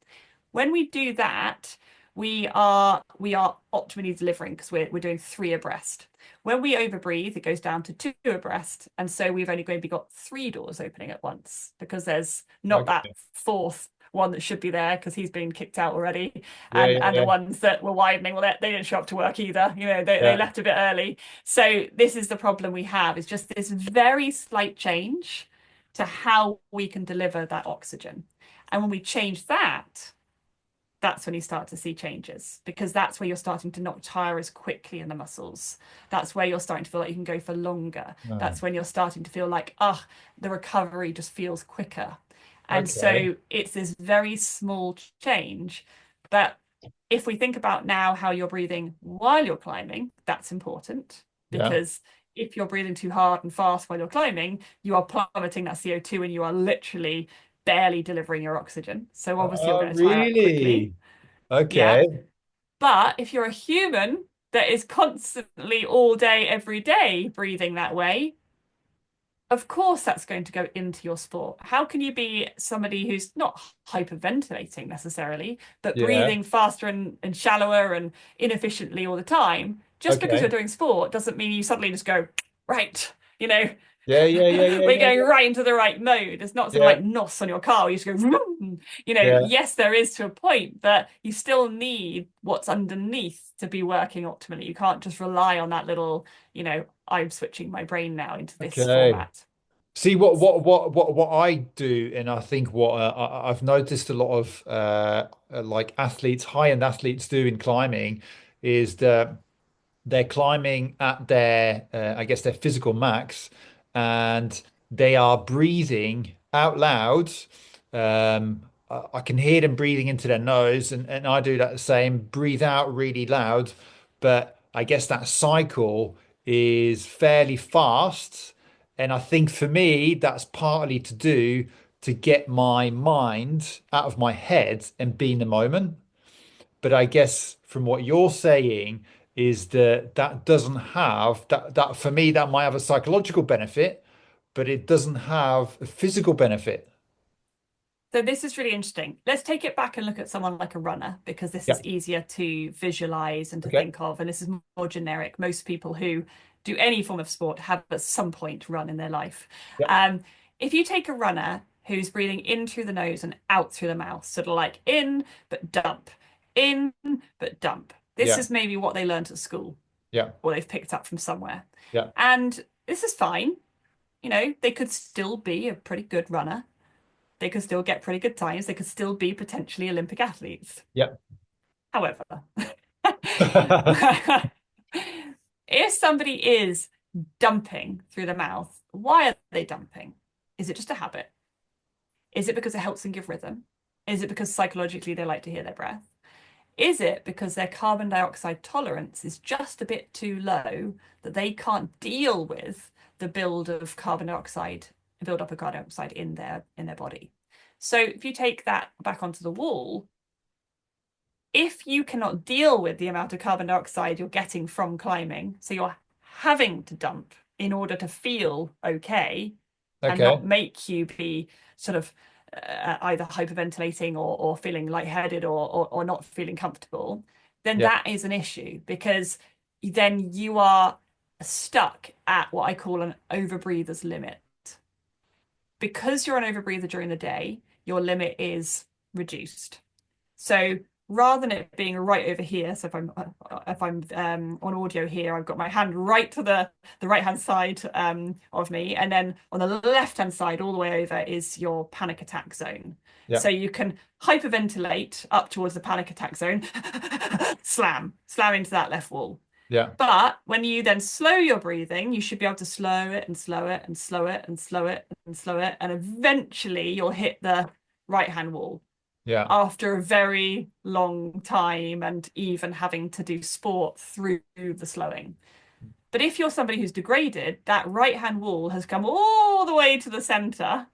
B: When we do that, we are optimally delivering because we're doing 3 abreast. When we overbreathe, it goes down to 2 abreast, and so we've only maybe got 3 doors opening at once because there's not that
A: Okay.
B: fourth one that should be there because he's been kicked out already,
A: Yeah.
B: and the
A: Yeah.
B: ones that were widening, well, they didn't show up to work either. They
A: Yeah.
B: left a bit early. So this is the problem we have, is just this very slight change to how we can deliver that oxygen. And when we change that, that's when you start to see changes, because that's where you're starting to not tire as quickly in the muscles. That's where you're starting to feel like you can go for longer.
A: Yeah.
B: That's when you're starting to feel like, the recovery just feels quicker. And
A: Okay.
B: so it's this very small change. But if we think about now how you're breathing while you're climbing, that's important,
A: Yeah.
B: because if you're breathing too hard and fast while you're climbing, you are plummeting that CO2 and you are literally barely delivering your oxygen. So obviously you're
A: Oh,
B: going to tire out quickly.
A: really?
B: Yeah.
A: Okay.
B: But if you're a human that is constantly all day, every day breathing that way, of course that's going to go into your sport. How can you be somebody who's not hyperventilating necessarily, but
A: Yeah.
B: breathing faster and shallower and inefficiently all the time? Just because you're
A: Okay.
B: doing sport doesn't mean you suddenly just go, right, you know,
A: Yeah. Yeah. Yeah. Yeah.
B: we're
A: Yeah.
B: going
A: Yeah.
B: right into the right mode. It's not sort of
A: Yeah.
B: like NOS on your car. You just go, vroom.
A: Yeah.
B: Yes, there is to a point, but you still need what's underneath to be working optimally. You can't just rely on that little, I'm switching my brain now into this
A: Okay.
B: format.
A: See what I do, and I think what I've noticed a lot of like athletes, high-end athletes do in climbing is that they're climbing at their I guess their physical max, and they are breathing out loud. I can hear them breathing into their nose, and I do that the same, breathe out really loud. But I guess that cycle is fairly fast. And I think for me, that's partly to do to get my mind out of my head and be in the moment. But I guess from what you're saying is that that doesn't have that for me, that might have a psychological benefit, but it doesn't have a physical benefit.
B: So this is really interesting. Let's take it back and look at someone like a runner, because this
A: Yeah.
B: is easier to visualize and to
A: Okay.
B: think of, and this is more generic. Most people who do any form of sport have at some point run in their life.
A: Yeah.
B: Um, if you take a runner who's breathing in through the nose and out through the mouth, sort of like in but dump. This
A: Yeah.
B: is maybe what they learned at school
A: Yeah.
B: or they've picked up from somewhere.
A: Yeah.
B: And this is fine. They could still be a pretty good runner. They could still get pretty good times. They could still be potentially Olympic athletes.
A: Yeah.
B: However, if somebody is dumping through the mouth, why are they dumping? Is it just a habit? Is it because it helps them give rhythm? Is it because psychologically they like to hear their breath? Is it because their carbon dioxide tolerance is just a bit too low that they can't deal with the build up of carbon dioxide in their body? So if you take that back onto the wall, if you cannot deal with the amount of carbon dioxide you're getting from climbing, so you're having to dump in order to feel okay and
A: Okay.
B: not make you be sort of either hyperventilating or feeling lightheaded or not feeling comfortable, then
A: Yeah.
B: that is an issue, because then you are stuck at what I call an overbreather's limit. Because you're an overbreather during the day, your limit is reduced. So rather than it being right over here, so if I'm on audio here, I've got my hand right to the right hand side of me, and then on the left hand side, all the way over, is your panic attack zone.
A: Yeah.
B: So you can hyperventilate up towards the panic attack zone, slam into that left wall.
A: Yeah.
B: But when you then slow your breathing, you should be able to slow it and slow it and slow it and slow it and slow it, and eventually you'll hit the right hand wall
A: Yeah.
B: after a very long time and even having to do sport through the slowing. But if you're somebody who's degraded, that right hand wall has come all the way to the center.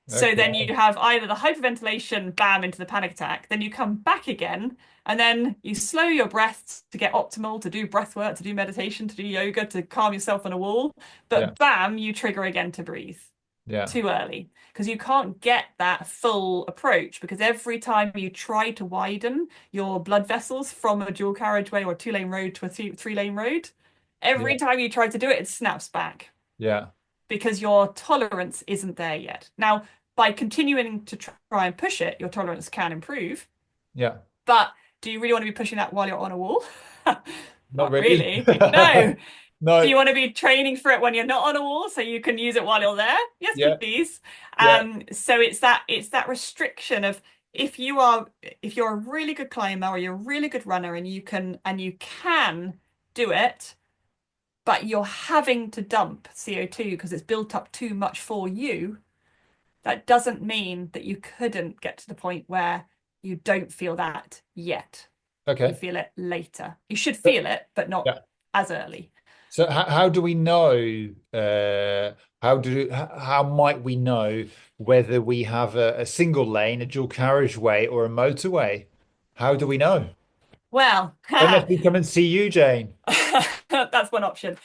B: So then
A: Okay.
B: you have either the hyperventilation, bam, into the panic attack, then you come back again, and then you slow your breath to get optimal, to do breath work, to do meditation, to do yoga, to calm yourself on a wall.
A: Yeah.
B: But bam, you trigger again to breathe
A: Yeah.
B: too early because you can't get that full approach because every time you try to widen your blood vessels from a dual carriageway or a two-lane road to a three-lane road, every
A: Yeah.
B: time you try to do it, it snaps back
A: Yeah.
B: because your tolerance isn't there yet. Now, by continuing to try and push it, your tolerance can improve.
A: Yeah.
B: But do you really want to be pushing that while you're on a wall?
A: Not
B: Not
A: really.
B: really. No. Do you
A: No.
B: want to be training for it when you're not on a wall so you can use it while you're there? Yes,
A: Yeah.
B: please.
A: Yeah.
B: So it's that restriction of if you're a really good climber or you're a really good runner and you can do it, but you're having to dump CO2 because it's built up too much for you, that doesn't mean that you couldn't get to the point where you don't feel that yet. You
A: Okay.
B: feel it later. You should
A: But-
B: feel it, but not
A: Yeah.
B: as early.
A: So how do we know how might we know whether we have a single lane, a dual carriageway, or a motorway? How do we know?
B: Well,
A: Unless we come and see you, Jane.
B: that's one option.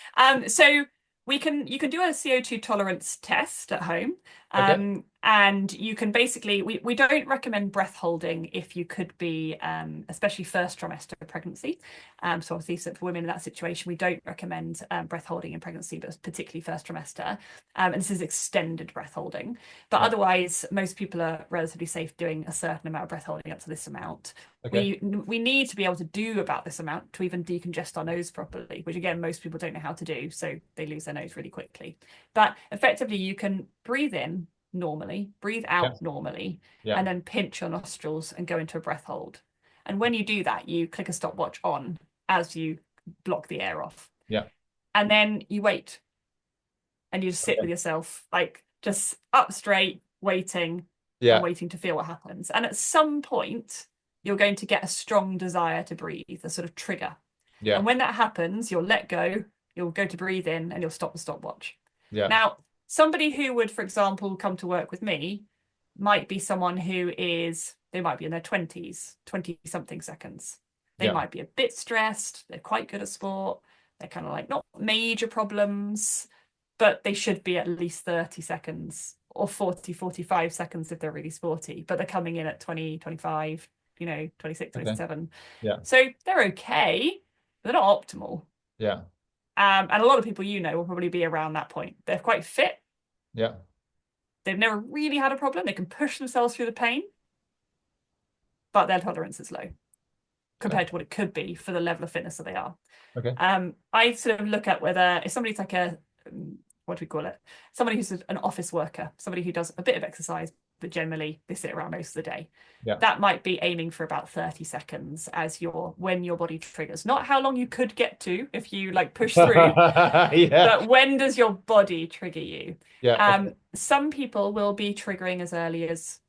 B: So you can do a CO2 tolerance test at home.
A: Okay.
B: And you can basically we don't recommend breath holding if you could be especially first trimester of pregnancy. So obviously so for women in that situation, we don't recommend breath holding in pregnancy, but particularly first trimester. And this is extended breath holding. But
A: Yeah.
B: otherwise, most people are relatively safe doing a certain amount of breath holding up to this amount.
A: Okay.
B: We need to be able to do about this amount to even decongest our nose properly, which again most people don't know how to do, so they lose their nose really quickly. But effectively you can breathe in normally, breathe
A: Yeah.
B: out normally,
A: Yeah.
B: and then pinch your nostrils and go into a breath hold. And when you do that, you click a stopwatch on as you block the air off.
A: Yeah.
B: And then you wait and you just sit
A: Okay.
B: with yourself, like just up straight, waiting and
A: Yeah.
B: waiting to feel what happens. And at some point, you're going to get a strong desire to breathe, a sort of trigger.
A: Yeah.
B: And when that happens, you'll let go, you'll go to breathe in, and you'll stop the stopwatch.
A: Yeah.
B: Now, somebody who would, for example, come to work with me might be someone they might be in their 20s, 20 something seconds. They
A: Yeah.
B: might be a bit stressed, they're quite good at sport, they're kind of like not major problems, but they should be at least 30 seconds or 40, 45 seconds if they're really sporty, but they're coming in at 20, 25, 26,
A: Okay.
B: 27.
A: Yeah.
B: So they're okay. They're not optimal.
A: Yeah.
B: And a lot of people will probably be around that point. They're quite fit.
A: Yeah.
B: They've never really had a problem. They can push themselves through the pain, but their tolerance is low
A: Okay.
B: compared to what it could be for the level of fitness that they are.
A: Okay.
B: I sort of look at whether if somebody's like what do we call it? Somebody who's an office worker, somebody who does a bit of exercise, but generally they sit around most of the day.
A: Yeah.
B: That might be aiming for about 30 seconds when your body triggers. Not how long you could get to if you like push through,
A: Yeah.
B: but when does your body trigger you?
A: Yeah. Okay.
B: Some people will be triggering as early as,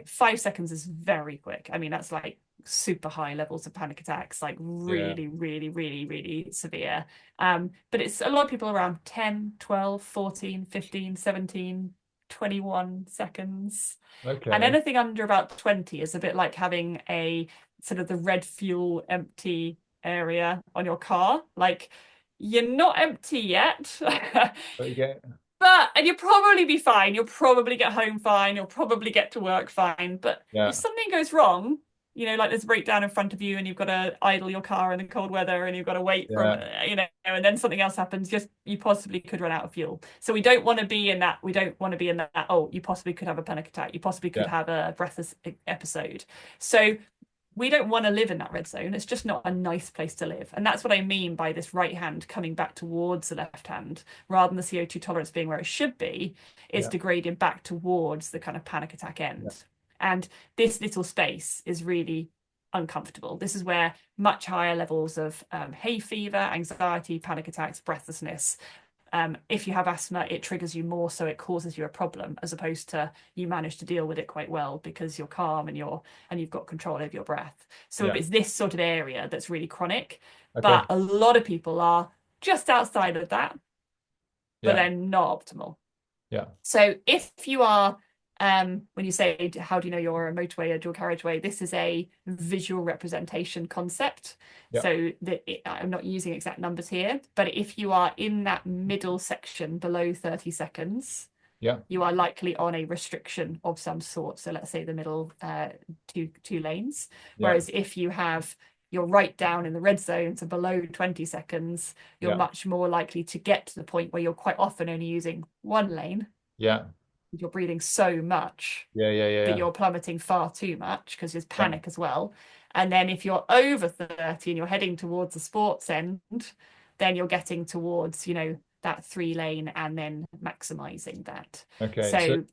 B: 5 seconds is very quick. I mean, that's like super high levels of panic attacks, like
A: Yeah.
B: really, really, really, really severe. But it's a lot of people around 10, 12, 14, 15, 17, 21 seconds. And
A: Okay.
B: anything under about 20 is a bit like having a sort of the red fuel empty area on your car. Like you're not empty yet.
A: Okay.
B: And you'll probably be fine. You'll probably get home fine. You'll probably get to work fine. But if
A: Yeah.
B: something goes wrong, like there's a breakdown in front of you and you've got to idle your car in the cold weather and you've got to wait for,
A: Yeah.
B: and then something else happens, just you possibly could run out of fuel. So we don't want to be in that. We don't want to be in that, oh, you possibly could have a panic attack. You possibly could
A: Yeah.
B: have a breathless episode. So we don't want to live in that red zone. It's just not a nice place to live. And that's what I mean by this right hand coming back towards the left hand, rather than the CO2 tolerance being where it should be, it's
A: Yeah.
B: degrading back towards the kind of panic attack
A: Yeah.
B: end. And this little space is really uncomfortable. This is where much higher levels of hay fever, anxiety, panic attacks, breathlessness. If you have asthma, it triggers you more, so it causes you a problem, as opposed to you manage to deal with it quite well because you're calm and you've got control over your breath. So
A: Yeah.
B: it's this sort of area that's really chronic, but
A: Okay.
B: a lot of people are just outside of that, but
A: Yeah.
B: they're not optimal.
A: Yeah.
B: So if you are, when you say, how do you know you're a motorway or dual carriageway? This is a visual representation concept.
A: Yeah.
B: So I'm not using exact numbers here, but if you are in that middle section below 30 seconds,
A: Yeah.
B: you are likely on a restriction of some sort. So let's say the middle two lanes.
A: Yeah.
B: Whereas if you're right down in the red zone, so below 20 seconds, you're
A: Yeah.
B: much more likely to get to the point where you're quite often only using one lane.
A: Yeah.
B: You're breathing so much
A: Yeah. Yeah.
B: that
A: Yeah.
B: you're plummeting far too much because there's
A: Yeah.
B: panic as well. And then if you're over 30 and you're heading towards the sports end, then you're getting towards, that 3 lane and then maximizing that.
A: Okay. So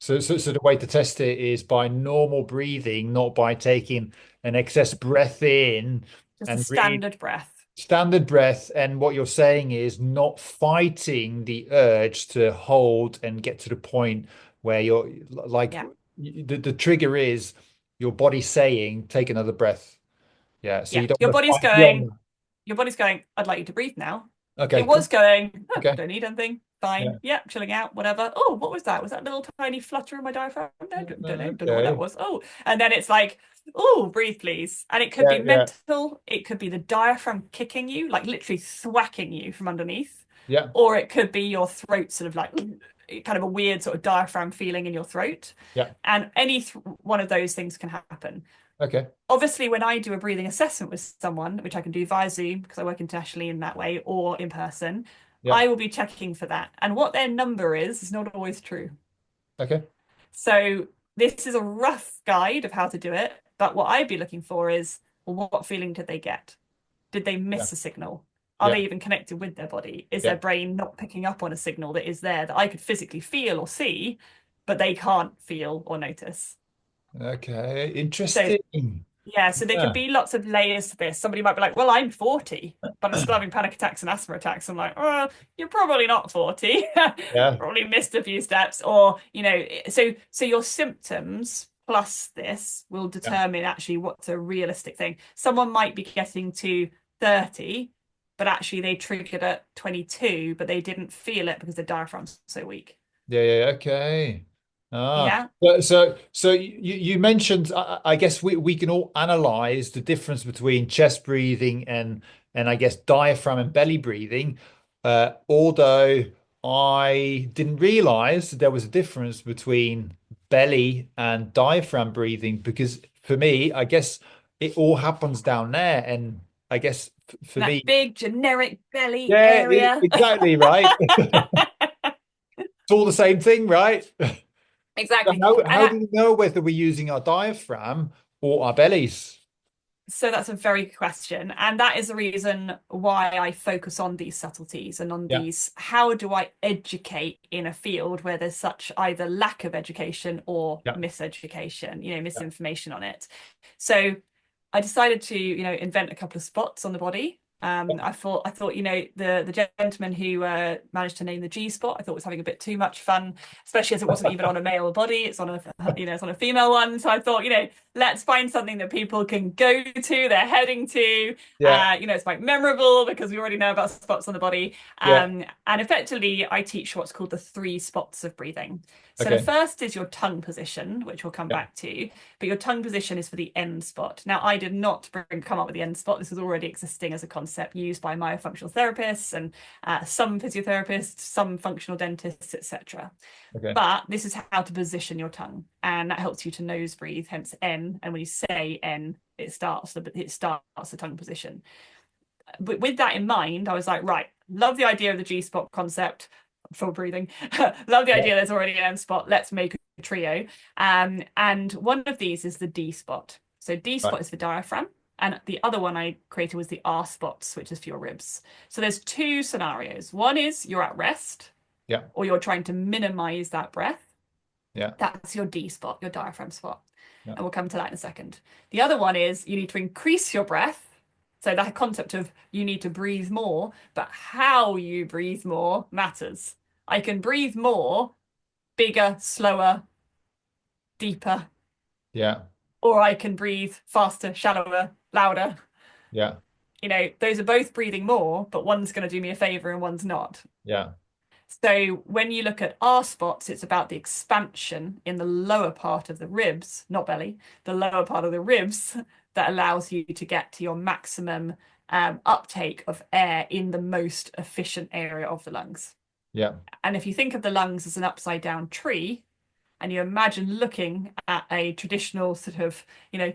B: So
A: so the way to test it is by normal breathing, not by taking an excess breath in
B: just a
A: and really
B: standard breath.
A: standard breath. And what you're saying is not fighting the urge to hold and get to the point where you're like
B: Yeah.
A: the trigger is your body saying, take another breath. Yeah. So
B: Yeah.
A: you don't
B: Your
A: want to
B: body's
A: fight
B: going,
A: beyond.
B: I'd like you to breathe now.
A: Okay,
B: It was
A: cool.
B: going, oh,
A: Okay.
B: don't need anything.
A: Yeah.
B: Fine. Yeah, chilling out, whatever. Oh, what was that? Was that a little tiny flutter in my diaphragm? No, don't know what that
A: Okay.
B: was. Oh, and then it's like, oh, breathe, please. And it could be
A: Yeah, yeah,
B: mental. It could be the diaphragm kicking you, like literally thwacking you from underneath.
A: yeah,
B: Or it could be your throat sort of like kind of a weird sort of diaphragm feeling in your throat.
A: yeah.
B: And any one of those things can happen.
A: Okay.
B: Obviously, when I do a breathing assessment with someone, which I can do via Zoom because I work internationally in that way, or in person,
A: Yeah.
B: I will be checking for that. And what their number is not always true.
A: Okay.
B: So this is a rough guide of how to do it. But what I'd be looking for is, well, what feeling did they get? Did they
A: Yeah.
B: miss a signal? Are
A: Yeah.
B: they even connected with their body? Is their
A: Yeah.
B: brain not picking up on a signal that is there that I could physically feel or see, but they can't feel or notice?
A: Okay.
B: So
A: Interesting.
B: yeah, so there can
A: Yeah.
B: be lots of layers to this. Somebody might be like, well, I'm 40, but I'm still having panic attacks and asthma attacks. I'm like, oh, you're probably not 40.
A: Yeah.
B: Probably missed a few steps. Or, so your symptoms plus this will
A: Yeah.
B: determine actually what's a realistic thing. Someone might be getting to 30, but actually they triggered at 22, but they didn't feel it because the diaphragm's so weak.
A: Yeah. Yeah. Okay. Ah,
B: Yeah.
A: so you mentioned, I guess we can all analyze the difference between chest breathing and I guess diaphragm and belly breathing. Although I didn't realize there was a difference between belly and diaphragm breathing because for me, I guess it all happens down there, and I guess for
B: That
A: me,
B: big generic belly
A: yeah,
B: area.
A: exactly right. It's all the same thing, right? So
B: Exactly.
A: how
B: And
A: do we know whether we're using our diaphragm or our bellies?
B: so that's a very good question. And that is the reason why I focus on these subtleties and on
A: Yeah,
B: these, how do I educate in a field where there's such either lack of education or
A: yeah,
B: miseducation,
A: yeah.
B: misinformation on it. So I decided to, invent a couple of spots on the body. I thought, the gentleman who managed to name the G spot, I thought was having a bit too much fun, especially as it wasn't even on a male body. It's on it's on a female one. So I thought, let's find something that people can go to, they're heading to.
A: Yeah,
B: It's quite memorable because we already know about spots on the body.
A: yeah.
B: And effectively, I teach what's called the 3 spots of breathing. So the
A: Okay.
B: first is your tongue position, which we'll come
A: Yeah,
B: back to, but your tongue position is for the end spot. Now, I did not come up with the end spot. This was already existing as a concept used by myofunctional therapists and some physiotherapists, some functional dentists, etc.
A: okay.
B: But this is how to position your tongue, and that helps you to nose breathe, hence N. And when you say N, it starts the tongue position. But with that in mind, I was like, right, love the idea of the G spot concept for breathing. Love the
A: Yeah,
B: idea there's already an M spot. Let's make a trio. And one of these is the D spot. So D
A: Right.
B: spot is for diaphragm. And the other one I created was the R spots, which is for your ribs. So there's two scenarios. One is you're at rest
A: Yeah.
B: or you're trying to minimize that breath.
A: Yeah.
B: That's your D spot, your diaphragm spot.
A: Yeah.
B: And we'll come to that in a second. The other one is you need to increase your breath. So that concept of you need to breathe more, but how you breathe more matters. I can breathe more, bigger, slower, deeper,
A: Yeah.
B: or I can breathe faster, shallower, louder.
A: Yeah.
B: Those are both breathing more, but one's going to do me a favor and one's not.
A: Yeah.
B: So when you look at R spots, it's about the expansion in the lower part of the ribs, not belly, the lower part of the ribs that allows you to get to your maximum uptake of air in the most efficient area of the lungs.
A: Yeah.
B: And if you think of the lungs as an upside down tree, and you imagine looking at a traditional sort of,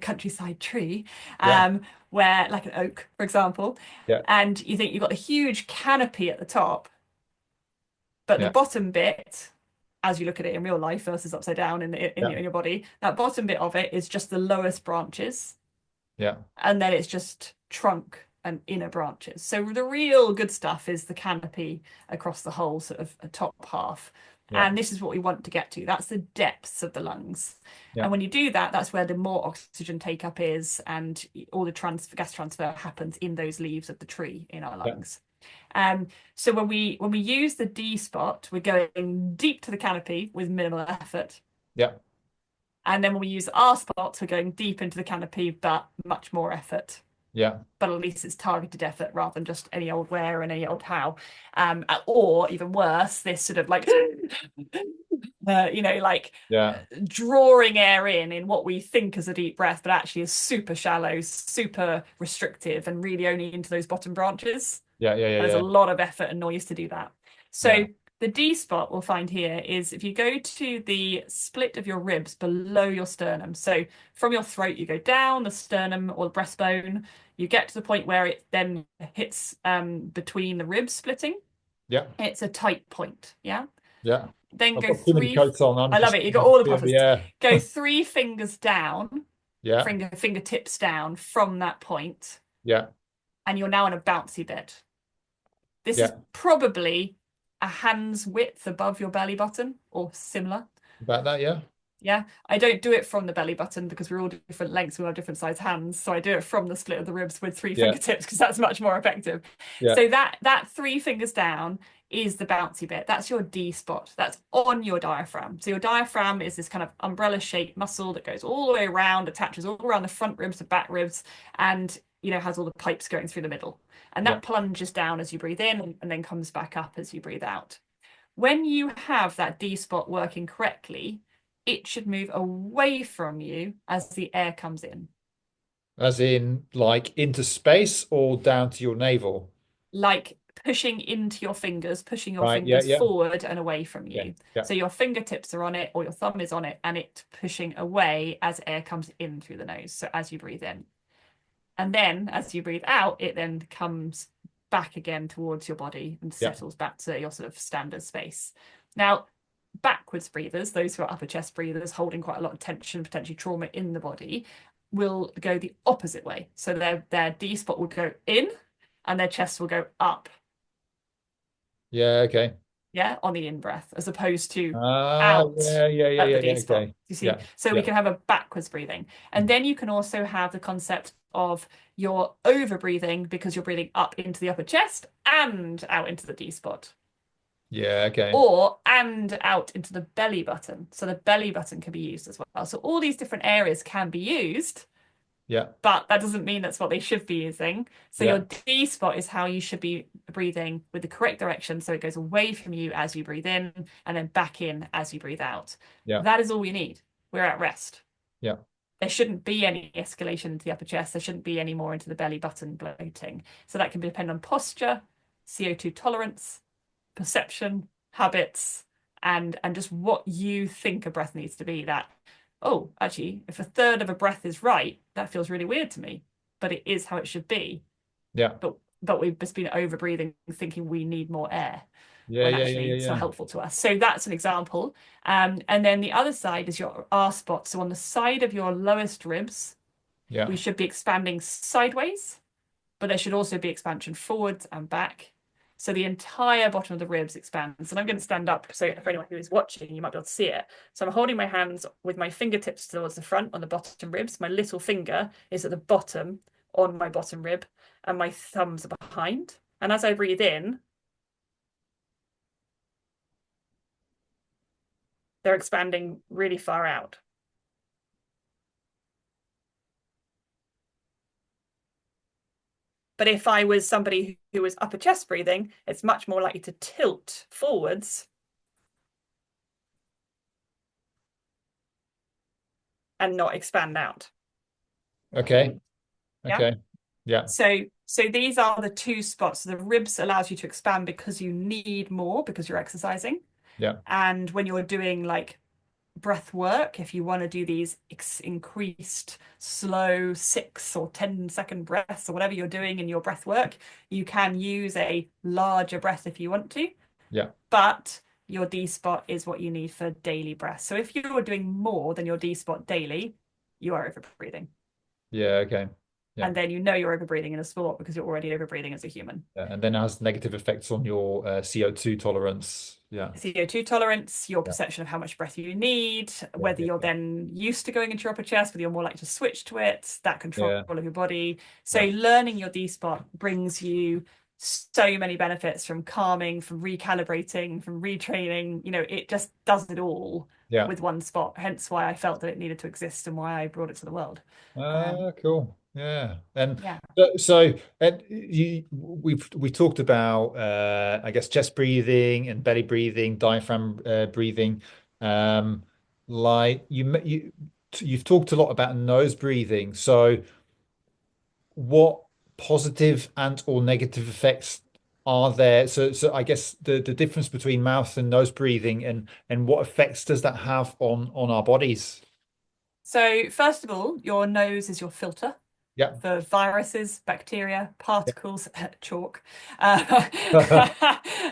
B: countryside tree,
A: Yeah.
B: where like an oak, for example,
A: Yeah.
B: and you think you've got a huge canopy at the top, but the
A: Yeah.
B: bottom bit, as you look at it in real life versus upside down
A: Yeah.
B: in your body, that bottom bit of it is just the lowest branches,
A: Yeah.
B: and then it's just trunk and inner branches. So the real good stuff is the canopy across the whole sort of top half.
A: Yeah.
B: And this is what we want to get to. That's the depths of the lungs.
A: Yeah.
B: And when you do that, that's where the more oxygen take up is, and all the gas transfer happens in those leaves of the tree in our
A: Yeah.
B: lungs. So when we use the D spot, we're going deep to the canopy with minimal effort.
A: Yeah.
B: And then when we use R spots, we're going deep into the canopy, but much more effort.
A: Yeah.
B: But at least it's targeted effort rather than just any old where and any old how. Or even worse, this sort of like, like
A: Yeah.
B: drawing air in what we think is a deep breath, but actually is super shallow, super restrictive, and really only into those bottom branches.
A: Yeah. Yeah.
B: And there's a
A: Yeah.
B: lot of effort and noise to do that.
A: Yeah.
B: So the D spot we'll find here is if you go to the split of your ribs below your sternum. So from your throat, you go down the sternum or the breastbone. You get to the point where it then hits between the ribs splitting.
A: Yeah.
B: It's a tight point. Yeah.
A: Yeah.
B: Then
A: I've
B: go
A: got too many
B: three.
A: coats on. I'm
B: I love
A: just
B: it. You got all the puffers.
A: yeah.
B: Go 3 fingers down,
A: Yeah.
B: fingertips down from that point,
A: Yeah.
B: and you're now in a bouncy bit. This is
A: Yeah.
B: probably a hand's width above your belly button or similar.
A: About that. Yeah.
B: Yeah, I don't do it from the belly button because we're all different lengths, we have different size hands. So I do it from the split of the ribs with three
A: Yeah.
B: fingertips because that's much more effective.
A: Yeah.
B: So that 3 fingers down is the bouncy bit. That's your D spot. That's on your diaphragm. So your diaphragm is this kind of umbrella shaped muscle that goes all the way around, attaches all around the front ribs, the back ribs, and has all the pipes going through the middle. And
A: Yeah.
B: that plunges down as you breathe in and then comes back up as you breathe out. When you have that D spot working correctly, it should move away from you as the air comes in.
A: As in, like into space or down to your navel.
B: Like pushing into your fingers, pushing your
A: Right. Yeah.
B: fingers
A: Yeah.
B: forward and away from
A: Yeah.
B: you.
A: Yeah.
B: So your fingertips are on it or your thumb is on it and it's pushing away as air comes in through the nose. So as you breathe in. And then as you breathe out, it then comes back again towards your body and
A: Yeah.
B: settles back to your sort of standard space. Now, backwards breathers, those who are upper chest breathers holding quite a lot of tension, potentially trauma in the body, will go the opposite way. So their D spot will go in and their chest will go up.
A: Yeah. Okay.
B: Yeah, on the in breath, as opposed to
A: Ah.
B: out
A: Yeah. Yeah. Yeah.
B: at
A: Yeah.
B: the
A: Yeah.
B: D spot.
A: Okay.
B: You see?
A: Yeah.
B: So we
A: Yeah.
B: can have a backwards breathing. And then you can also have the concept of you're over breathing because you're breathing up into the upper chest and out into the D spot.
A: Yeah. Okay.
B: Or and out into the belly button. So the belly button can be used as well. So all these different areas can be used,
A: Yeah.
B: but that doesn't mean that's what they should be using. So
A: Yeah.
B: your D spot is how you should be breathing with the correct direction. So it goes away from you as you breathe in and then back in as you breathe out.
A: Yeah.
B: That is all we need. We're at rest.
A: Yeah.
B: There shouldn't be any escalation into the upper chest. There shouldn't be any more into the belly button bloating. So that can depend on posture, CO2 tolerance, perception, habits, and just what you think a breath needs to be. That, oh, actually, if a third of a breath is right, that feels really weird to me, but it is how it should be.
A: Yeah.
B: But we've just been over breathing, thinking we need more air,
A: Yeah.
B: when
A: Yeah.
B: actually
A: Yeah.
B: it's not
A: Yeah.
B: helpful to us. So that's an example. And then the other side is your R spot. So on the side of your lowest ribs,
A: Yeah.
B: We should be expanding sideways, but there should also be expansion forwards and back. So the entire bottom of the ribs expands. And I'm going to stand up so for anyone who is watching, you might be able to see it. So I'm holding my hands with my fingertips towards the front on the bottom ribs. My little finger is at the bottom on my bottom rib, and my thumbs are behind. And as I breathe in, they're expanding really far out. But if I was somebody who was upper chest breathing, it's much more likely to tilt forwards and not expand out.
A: Okay.
B: Yeah.
A: Okay. Yeah.
B: So these are the two spots. So the ribs allows you to expand because you need more because you're exercising.
A: Yeah.
B: And when you're doing like breath work, if you want to do these increased slow 6 or 10 second breaths or whatever you're doing in your breath work, you can use a larger breath if you want to,
A: Yeah.
B: but your D spot is what you need for daily breath. So if you're doing more than your D spot daily, you are overbreathing.
A: Yeah. Okay. Yeah.
B: And then you know you're overbreathing in a sport because you're already overbreathing as a human.
A: Yeah. And then it has negative effects on your CO2 tolerance. Yeah.
B: CO2 tolerance, your
A: Yeah.
B: perception of how much breath you need,
A: Yeah.
B: whether you're then used to going into your upper chest, whether you're more likely to switch to it, that control
A: Yeah.
B: of your body. So
A: Yeah.
B: learning your D spot brings you so many benefits from calming, from recalibrating, from retraining. It just does it all
A: Yeah.
B: with one spot. Hence why I felt that it needed to exist and why I brought it to the world.
A: Cool. Yeah. And
B: Yeah.
A: and we talked about I guess chest breathing and belly breathing, diaphragm breathing. Um, like you've talked a lot about nose breathing. So what positive and or negative effects are there? So I guess the difference between mouth and nose breathing and what effects does that have on our bodies?
B: So first of all, your nose is your filter
A: Yeah.
B: for viruses, bacteria, particles, chalk,
A: Yeah.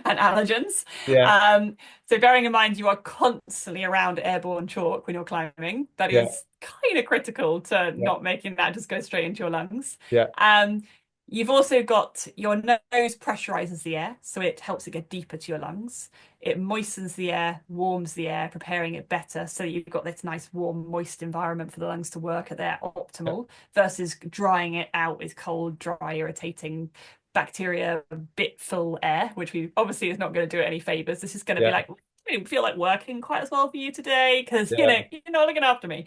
B: and allergens.
A: Yeah.
B: So bearing in mind you are constantly around airborne chalk when you're climbing, that
A: Yeah.
B: is kind of critical to
A: Yeah.
B: not making that just go straight into your lungs.
A: Yeah.
B: Um, You've also got your nose pressurizes the air, so it helps it get deeper to your lungs. It moistens the air, warms the air, preparing it better so that you've got this nice, warm, moist environment for the lungs to work at their
A: Yeah.
B: optimal versus drying it out with cold, dry, irritating bacteria, bit full air, which we obviously is not going to do it any favors. This is going to be
A: Yeah.
B: like, I don't feel like working quite as well for you today because
A: Yeah.
B: you're not looking after me.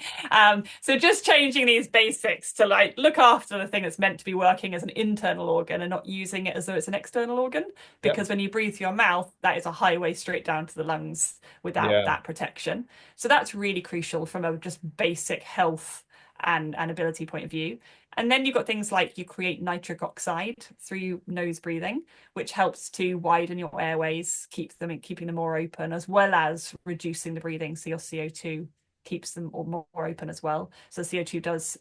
B: So just changing these basics to like look after the thing that's meant to be working as an internal organ and not using it as though it's an external organ.
A: Yeah.
B: Because when you breathe through your mouth, that is a highway straight down to the lungs without
A: Yeah.
B: that protection. So that's really crucial from a just basic health and ability point of view. And then you've got things like you create nitric oxide through nose breathing, which helps to widen your airways, keeping them more open, as well as reducing the breathing. So your CO2 keeps them more open as well. So CO2 does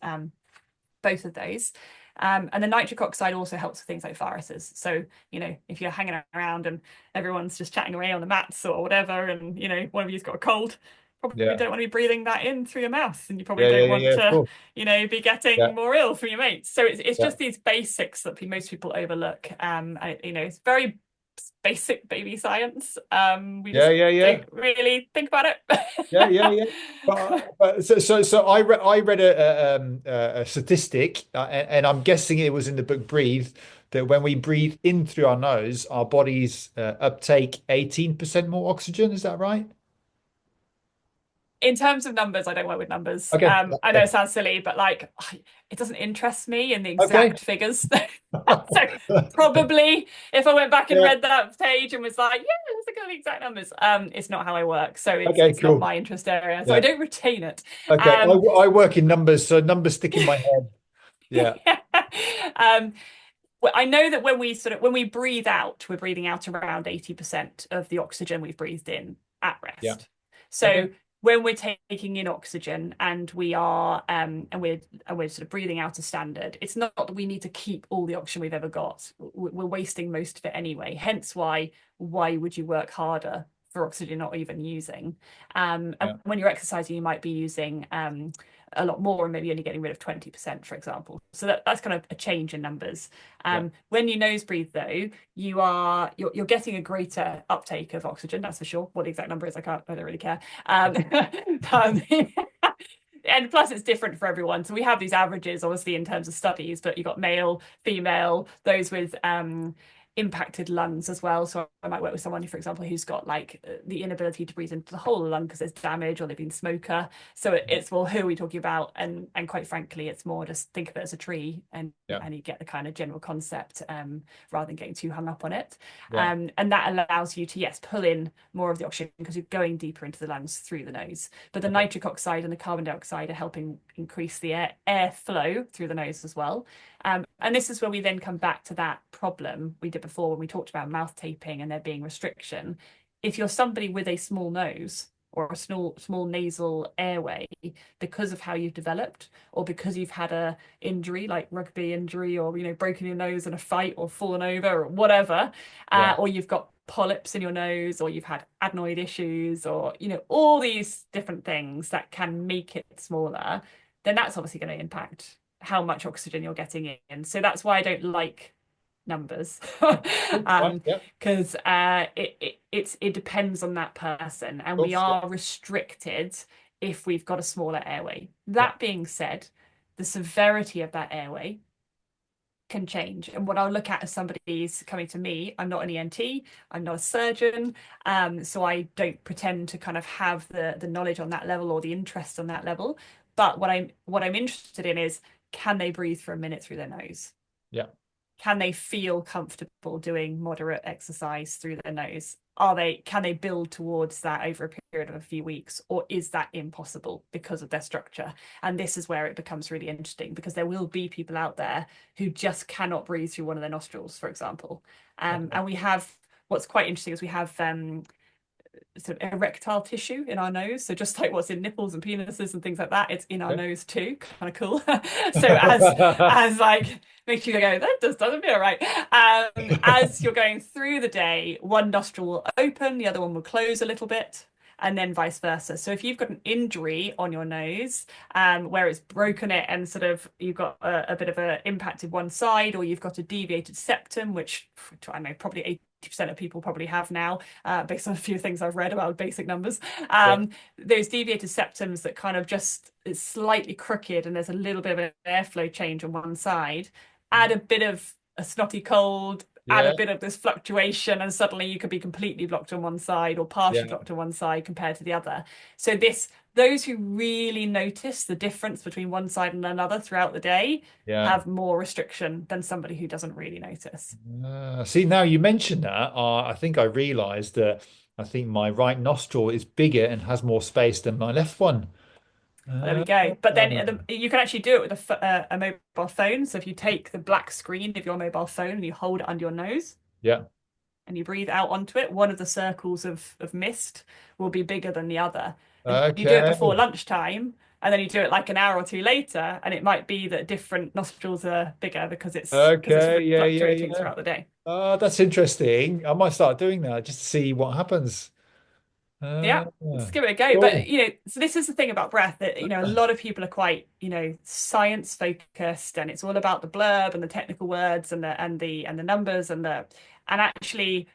B: both of those. And the nitric oxide also helps with things like viruses. So, if you're hanging around and everyone's just chatting away on the mats or whatever, and, one of you's got a cold, probably
A: Yeah.
B: don't want to be breathing that in through your mouth. And you probably
A: Yeah. Yeah.
B: don't
A: Yeah.
B: want
A: Yeah. Of
B: to,
A: course.
B: be getting
A: Yeah.
B: more ill from your mates. So it's
A: Yeah.
B: just these basics that most people overlook. It's very basic baby science. We
A: Yeah.
B: just
A: Yeah. Yeah.
B: don't really think about
A: Yeah. Yeah.
B: it.
A: Yeah. But so I read a statistic, and I'm guessing it was in the book Breathe, that when we breathe in through our nose, our bodies uptake 18% more oxygen. Is that right?
B: In terms of numbers, I don't work with numbers.
A: Okay.
B: I know
A: Okay.
B: it sounds silly, but like it doesn't interest me in the
A: Okay.
B: exact figures. So probably if I went back and
A: Yeah.
B: read that page and was like, yeah, let's look at the exact numbers. It's not how I work. So it's
A: Okay.
B: it's not
A: Cool.
B: my interest area. So I
A: Yeah.
B: don't retain it.
A: Okay.
B: Um,
A: I work in numbers, so numbers stick in my head. Yeah.
B: um, well, I know that when we breathe out, we're breathing out around 80% of the oxygen we've breathed in at
A: Yeah.
B: rest.
A: Okay.
B: So when we're taking in oxygen and we're sort of breathing out a standard, it's not that we need to keep all the oxygen we've ever got. We're wasting most of it anyway. Hence why would you work harder for oxygen you're not even using. And
A: Yeah.
B: when you're exercising, you might be using a lot more and maybe only getting rid of 20%, for example. So that's kind of a change in numbers.
A: Yeah.
B: When you nose breathe, though, you're getting a greater uptake of oxygen, that's for sure. What the exact number is, I don't really care. Um, and plus it's different for everyone. So we have these averages, obviously, in terms of studies, but you've got male, female, those with impacted lungs as well. So I might work with someone, for example, who's got like the inability to breathe into the whole lung because there's damage or they've been a smoker. So it's, well, who are we talking about? And quite frankly, it's more just think of it as a tree,
A: Yeah.
B: and you get the kind of general concept, rather than getting too hung up on it.
A: Yeah.
B: And that allows you to, yes, pull in more of the oxygen because you're going deeper into the lungs through the nose. But the
A: Okay.
B: nitric oxide and the carbon dioxide are helping increase the air flow through the nose as well. And this is where we then come back to that problem we did before when we talked about mouth taping and there being restriction. If you're somebody with a small nose or a small nasal airway because of how you've developed, or because you've had a injury like rugby injury, or broken your nose in a fight or fallen over or whatever,
A: Yeah.
B: or you've got polyps in your nose, or you've had adenoid issues, or all these different things that can make it smaller, then that's obviously going to impact how much oxygen you're getting in. So that's why I don't like numbers.
A: Cool. Right. Yeah.
B: Because it depends on that person,
A: Of
B: and we
A: course. Yeah.
B: are restricted if we've got a smaller airway.
A: Yeah.
B: That being said, the severity of that airway can change. And what I'll look at as somebody's coming to me, I'm not an ENT, I'm not a surgeon, so I don't pretend to kind of have the knowledge on that level or the interest on that level. But what I'm interested in is, can they breathe for a minute through their nose?
A: Yeah.
B: Can they feel comfortable doing moderate exercise through their nose? Can they build towards that over a period of a few weeks, or is that impossible because of their structure? And this is where it becomes really interesting, because there will be people out there who just cannot breathe through one of their nostrils, for example.
A: Okay.
B: And we have, what's quite interesting is we have sort of erectile tissue in our nose. So just like what's in nipples and penises and things like that, it's in our
A: Okay.
B: nose too. Kind of cool. So as like makes you go, that just doesn't feel right. As you're going through the day, one nostril will open, the other one will close a little bit. And then vice versa. So if you've got an injury on your nose, where it's broken it and sort of you've got a bit of a impacted one side, or you've got a deviated septum, which I don't know, probably 80% of people probably have now, based on a few things I've read about basic numbers.
A: Yeah.
B: Those deviated septums that kind of just is slightly crooked and there's a little bit of an airflow change on one side, add a bit of a snotty cold, add a
A: Yeah.
B: bit of this fluctuation, and suddenly you could be completely blocked on one side or partially
A: Yeah.
B: blocked on one side compared to the other. So those who really notice the difference between one side and another throughout the day
A: Yeah.
B: have more restriction than somebody who doesn't really notice.
A: See, now you mentioned that, I think I realized that I think my right nostril is bigger and has more space than my left one.
B: Well, there we
A: Uh,
B: go. But then you can actually do it with a mobile phone. So if you take the black screen of your mobile phone and you hold it under your nose
A: yeah.
B: and you breathe out onto it, one of the circles of mist will be bigger than the other. And you do it before
A: Okay.
B: lunchtime, and then you do it like an hour or two later, and it might be that different nostrils are bigger because it's
A: Okay. Yeah. Yeah.
B: fluctuating
A: Yeah.
B: throughout the day.
A: That's interesting. I might start doing that just to see what happens.
B: Yeah, let's give it a go. But
A: Cool.
B: so this is the thing about breath, that a lot of people are quite science focused, and it's all about the blurb and the technical words and the numbers and actually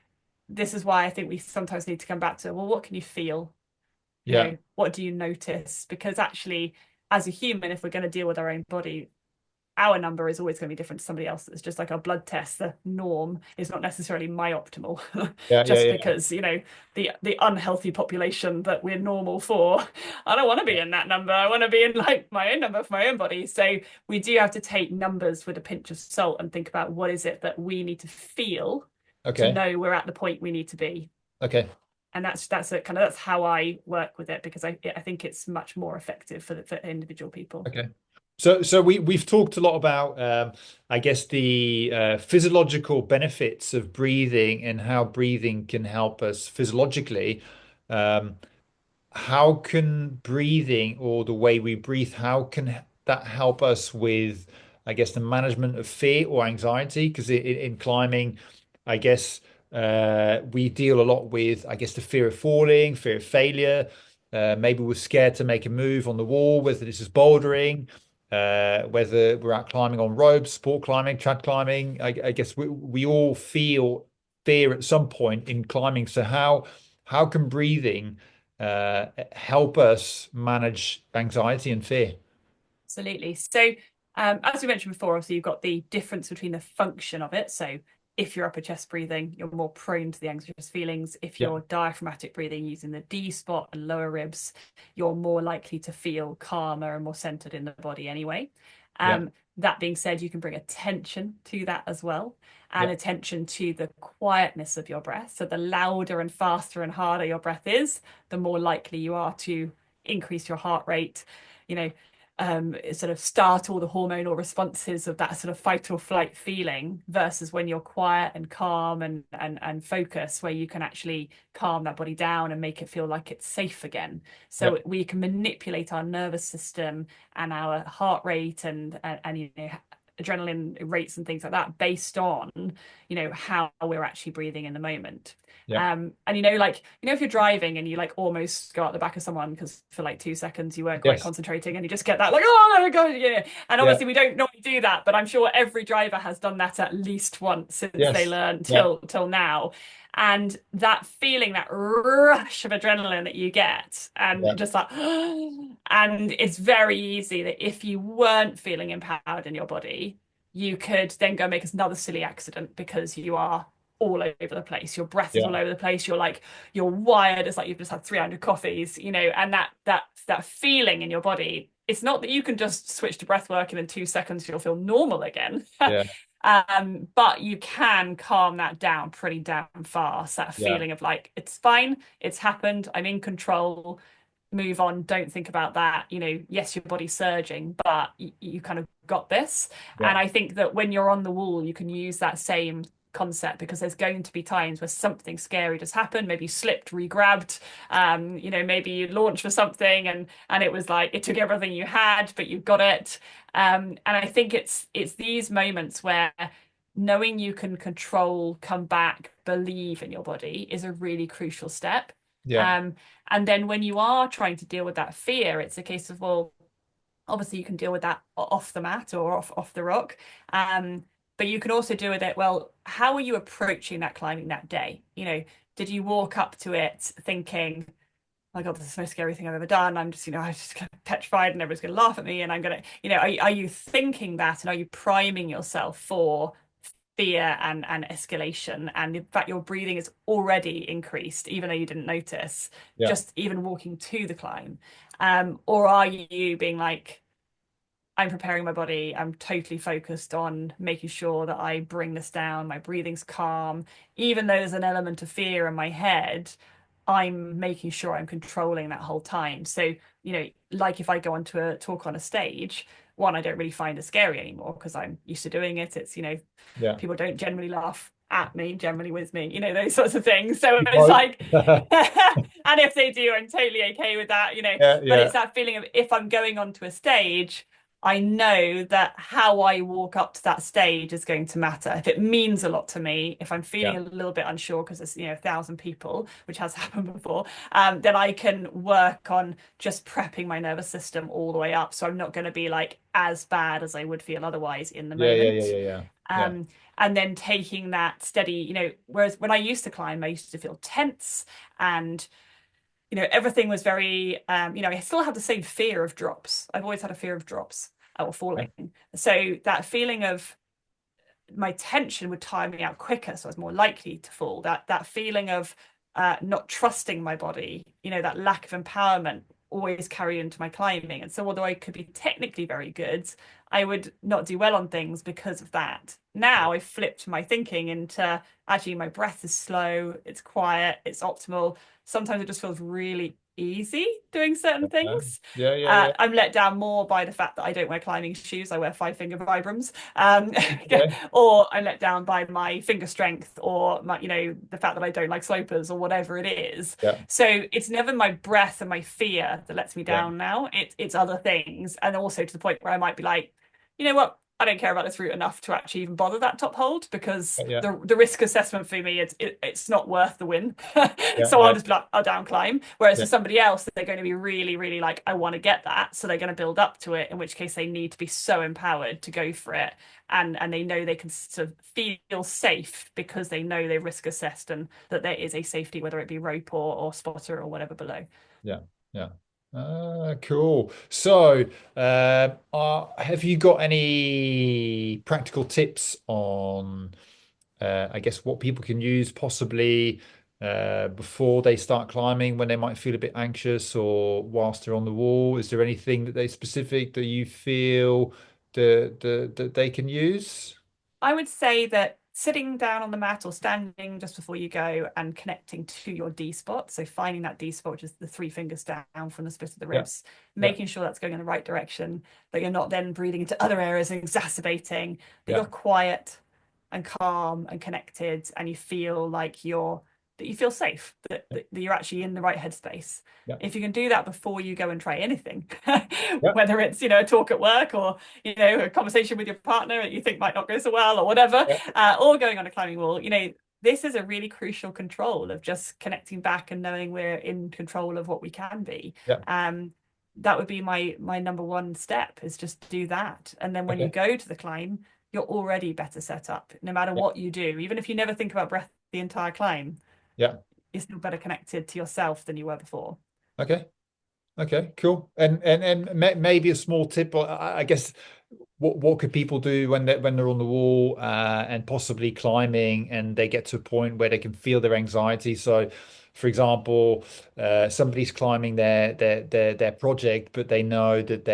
B: this is why I think we sometimes need to come back to, well, what can you feel?
A: Yeah.
B: What do you notice? Because actually, as a human, if we're going to deal with our own body, our number is always going to be different to somebody else. It's just like our blood test. The norm is not necessarily my optimal,
A: Yeah. Yeah.
B: just
A: Yeah.
B: because the unhealthy population that we're normal for. I don't want to be in that number. I want to be in like my own number for my own body. So we do have to take numbers with a pinch of salt and think about what is it that we need to feel to
A: Okay.
B: know we're at the point we need to be.
A: Okay.
B: And that's how I work with it, because I think it's much more effective for individual people.
A: Okay. So we've talked a lot about I guess the physiological benefits of breathing and how breathing can help us physiologically. Um, how can breathing, or the way we breathe, how can that help us with, I guess, the management of fear or anxiety? Because in climbing, I guess We deal a lot with, I guess, the fear of falling, fear of failure. Maybe we're scared to make a move on the wall, whether this is bouldering, whether we're out climbing on ropes, sport climbing, trad climbing. I guess we all feel fear at some point in climbing. So how can breathing help us manage anxiety and fear?
B: Absolutely. So, as we mentioned before, obviously you've got the difference between the function of it. So, if you're upper chest breathing, you're more prone to the anxious feelings. If
A: Yeah,
B: you're diaphragmatic breathing using the D spot and lower ribs, you're more likely to feel calmer and more centered in the body anyway.
A: yeah,
B: That being said, you can bring attention to that as well, and
A: yeah,
B: attention to the quietness of your breath. So, the louder and faster and harder your breath is, the more likely you are to increase your heart rate, you know, sort of start all the hormonal responses of that sort of fight or flight feeling versus when you're quiet and calm and focus, where you can actually calm that body down and make it feel like it's safe again.
A: yeah,
B: So we can manipulate our nervous system and our heart rate and adrenaline rates and things like that based on how we're actually breathing in the moment.
A: yeah.
B: And if you're driving and you like almost go out the back of someone because for like 2 seconds you weren't quite
A: Yes,
B: concentrating and you just get that like, oh my God, yeah. And
A: yeah,
B: obviously we don't normally do that, but I'm sure every driver has done that at least once since they
A: yes,
B: learned
A: yeah,
B: till now. And that feeling, that rush of adrenaline that you get,
A: yeah,
B: and just like, and it's very easy that if you weren't feeling empowered in your body, you could then go make another silly accident because you are all over the place. Your breath is
A: yeah,
B: all over the place. You're wired. It's like you've just had 300 coffees, and that feeling in your body. It's not that you can just switch to breath work and in 2 seconds you'll feel normal again.
A: yeah,
B: But you can calm that down pretty damn fast. That
A: yeah,
B: feeling of like, it's fine, it's happened, I'm in control, move on, don't think about that. Yes, your body's surging, but you kind of got this.
A: yeah,
B: And I think that when you're on the wall, you can use that same concept because there's going to be times where something scary just happened. Maybe you slipped, re-grabbed, maybe you launched for something and it was like it took everything you had, but you got it. And I think it's these moments where knowing you can control, come back, believe in your body is a really crucial step.
A: yeah,
B: Um, and then when you are trying to deal with that fear, it's a case of, well, obviously you can deal with that off the mat or off the rock. But you can also deal with it, well, how are you approaching that climbing that day? Did you walk up to it thinking, my God, this is the most scary thing I've ever done. I'm just kind of petrified and everyone's going to laugh at me. And I'm going to, are you thinking that? And are you priming yourself for fear and escalation? And in fact, your breathing is already increased, even though you didn't notice,
A: yeah,
B: just even walking to the climb. Or are you being like, I'm preparing my body. I'm totally focused on making sure that I bring this down. My breathing's calm. Even though there's an element of fear in my head, I'm making sure I'm controlling that whole time. So, like if I go onto a talk on a stage, one, I don't really find it scary anymore because I'm used to doing it. It's,
A: yeah.
B: people don't generally laugh at me, generally with me, those sorts of things. So
A: You
B: it's
A: hope.
B: like, and if they do, I'm totally okay with that.
A: Yeah,
B: But
A: yeah,
B: it's that feeling of if I'm going onto a stage, I know that how I walk up to that stage is going to matter. If it means a lot to me, if I'm
A: yeah,
B: feeling a little bit unsure because there's 1,000 people, which has happened before, then I can work on just prepping my nervous system all the way up. So I'm not going to be like as bad as I would feel otherwise in the
A: yeah, yeah, yeah,
B: moment.
A: yeah, yeah, yeah,
B: Um, and then taking that steady, whereas when I used to climb, I used to feel tense and everything was very, I still have the same fear of drops. I've always had a fear of drops or
A: yeah,
B: falling. So that feeling of my tension would tire me out quicker, so I was more likely to fall. That feeling of not trusting my body, that lack of empowerment always carried into my climbing. And so although I could be technically very good, I would not do well on things because of that. Now I've flipped my thinking into actually my breath is slow, it's quiet, it's optimal. Sometimes it just feels really easy doing certain
A: yeah,
B: things.
A: yeah, yeah, yeah.
B: I'm let down more by the fact that I don't wear climbing shoes. I wear 5-finger Vibrams.
A: Okay.
B: Or I'm let down by my finger strength or the fact that I don't like slopers or whatever it is.
A: Yeah,
B: So it's never my breath and my fear that lets me
A: yeah,
B: down now. It's other things. And also to the point where I might be like, you know what? I don't care about this route enough to actually even bother that top hold because
A: Yeah,
B: the risk assessment for me it's not worth the win.
A: yeah,
B: So I'll
A: yeah,
B: just be like, I'll down climb. Whereas
A: yeah,
B: for somebody else, they're going to be really, really like, I want to get that. So they're going to build up to it, in which case they need to be so empowered to go for it. And they know they can sort of feel safe because they know they've risk assessed and that there is a safety, whether it be rope or spotter or whatever below.
A: yeah, yeah. Cool. So, have you got any practical tips on, I guess, what people can use possibly before they start climbing when they might feel a bit anxious or whilst they're on the wall? Is there anything that they specific that you feel that they can use?
B: I would say that sitting down on the mat or standing just before you go and connecting to your D spot. So finding that D spot, which is the three fingers down from the split of the
A: Yeah,
B: ribs,
A: yeah,
B: making sure that's going in the right direction, that you're not then breathing into other areas and exacerbating, that
A: yeah,
B: you're quiet and calm and connected and you feel like you feel safe, that you're actually in the right headspace.
A: yeah,
B: If you can do that before you go and try anything,
A: yeah,
B: whether it's, a talk at work or, a conversation with your partner that you think might not go so well or whatever,
A: yeah,
B: or going on a climbing wall, this is a really crucial control of just connecting back and knowing we're in control of what we can be.
A: yeah.
B: Um, that would be my number one step is just do that. And then when you
A: Okay.
B: go to the climb, you're already better set up, no matter
A: Yeah,
B: what you do. Even if you never think about breath the entire climb,
A: yeah.
B: you're still better connected to yourself than you were before.
A: Okay. Okay, cool. And maybe a small tip, or I guess what could people do when they're on the wall and possibly climbing and they get to a point where they can feel their anxiety. So, for example, somebody's climbing their project, but they know that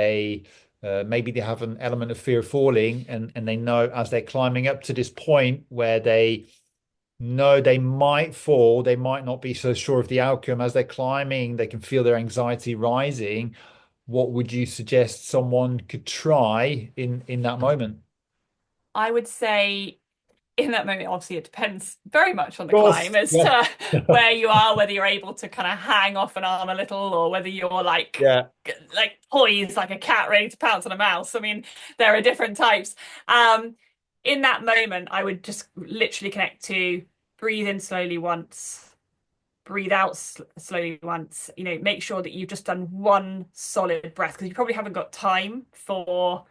A: maybe they have an element of fear of falling, and they know as they're climbing up to this point where they no, they might fall. They might not be so sure of the outcome. As they're climbing, they can feel their anxiety rising. What would you suggest someone could try in that moment?
B: I would say in that moment, obviously, it depends very much on
A: Of
B: the climb
A: course.
B: as
A: Yeah.
B: to where you are, whether you're able to kind of hang off an arm a little, or whether you're
A: Yeah.
B: like poised like a cat ready to pounce on a mouse. I mean, there are different types. Um, in that moment, I would just literally connect to breathe in slowly once, breathe out slowly once. Make sure that you've just done one solid breath because you probably haven't got time for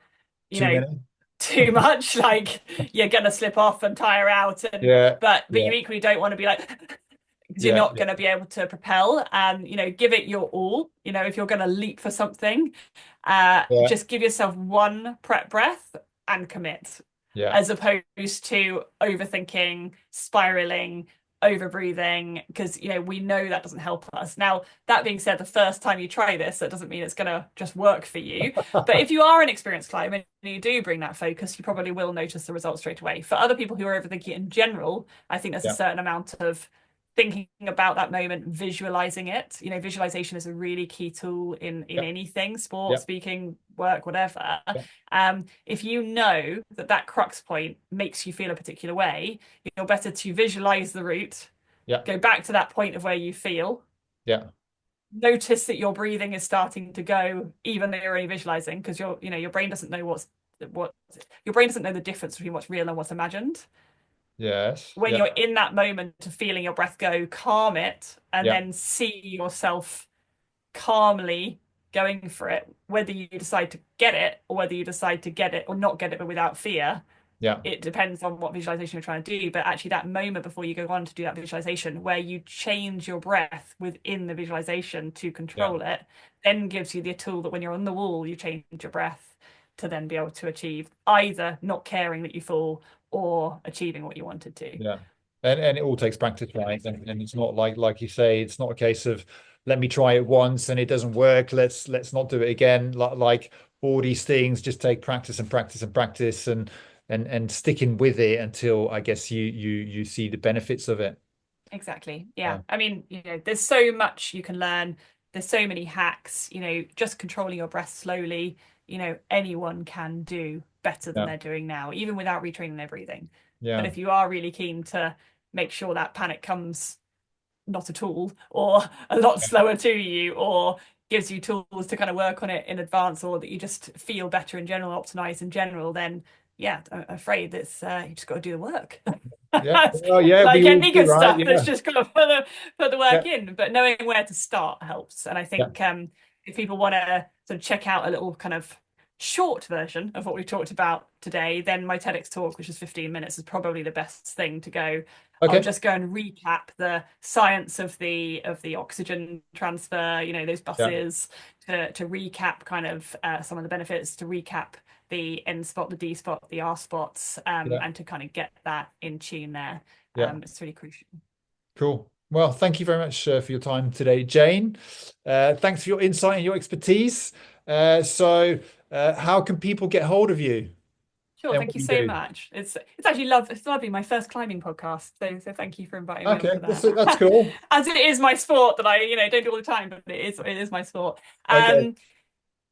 B: you
A: Too
B: know
A: many.
B: too much, like you're gonna slip off and tire out, and
A: Yeah.
B: but
A: Yeah.
B: you equally don't want to be like because you're
A: Yeah.
B: not going to be able to propel. And give it your all. If you're going to leap for something,
A: Yeah.
B: just give yourself one prep breath and commit,
A: Yeah.
B: as opposed to overthinking, spiraling, over breathing, because we know that doesn't help us. Now, that being said, the first time you try this, that doesn't mean it's going to just work for you. But if you are an experienced climber and you do bring that focus, you probably will notice the results straight away. For other people who are overthinking it in general, I think there's a
A: Yeah.
B: certain amount of thinking about that moment, visualizing it. Visualization is a really key tool in
A: Yeah.
B: anything, sport,
A: Yeah.
B: speaking, work, whatever.
A: Yeah.
B: If you know that crux point makes you feel a particular way, you're better to visualize the route,
A: Yeah.
B: go back to that point of where you feel,
A: Yeah.
B: notice that your breathing is starting to go, even though you're only visualizing, because your brain doesn't know what your brain doesn't know the difference between what's real and what's imagined.
A: Yes.
B: When
A: Yeah.
B: you're in that moment of feeling your breath go, calm it, and
A: Yeah.
B: then see yourself calmly going for it, whether you decide to get it or whether you decide to get it or not get it, but without fear.
A: Yeah.
B: It depends on what visualization you're trying to do. But actually, that moment before you go on to do that visualization, where you change your breath within the visualization to
A: Yeah.
B: control it, then gives you the tool that when you're on the wall, you change your breath to then be able to achieve either not caring that you fall or achieving what you wanted to.
A: Yeah. And it all takes practice, right? And it's not like you say, it's not a case of let me try it once and it doesn't work. Let's not do it again. Like all these things just take practice and practice and practice and sticking with it until I guess you see the benefits of it.
B: Exactly. Yeah.
A: Yeah.
B: I mean, there's so much you can learn. There's so many hacks, just controlling your breath slowly, anyone can do better than
A: Yeah.
B: they're doing now, even without retraining their breathing. But
A: Yeah.
B: if you are really keen to make sure that panic comes not at all, or a lot slower to you, or gives you tools to kind of work on it in advance, or that you just feel better in general, optimize in general, then yeah, I'm afraid it's you just got to do the work.
A: Yeah. Well, yeah, we
B: Like
A: all
B: any
A: do,
B: good
A: right?
B: stuff, it's
A: Yeah.
B: just got to put the
A: Yeah.
B: work in. But knowing where to start helps. And I
A: Yeah.
B: think if people want to sort of check out a little kind of short version of what we've talked about today, then my TEDx talk, which is 15 minutes, is probably the best thing to go. I'll
A: Okay.
B: just go and recap the science of the oxygen transfer, those
A: Yeah.
B: buses, to recap kind of some of the benefits, to recap the N spot, the D spot, the R spots,
A: Yeah.
B: and to kind of get that in tune there.
A: Yeah.
B: It's really crucial.
A: Cool. Well, thank you very much for your time today, Jane. Thanks for your insight and your expertise. How can people get hold of you
B: Sure,
A: and
B: thank
A: what
B: you
A: do you
B: so
A: do?
B: much. It's actually it's lovely, my first climbing podcast. So thank you for inviting me on
A: Okay,
B: for
A: that's
B: that.
A: cool.
B: As it is my sport that I, don't do all the time, but it is my sport.
A: Okay.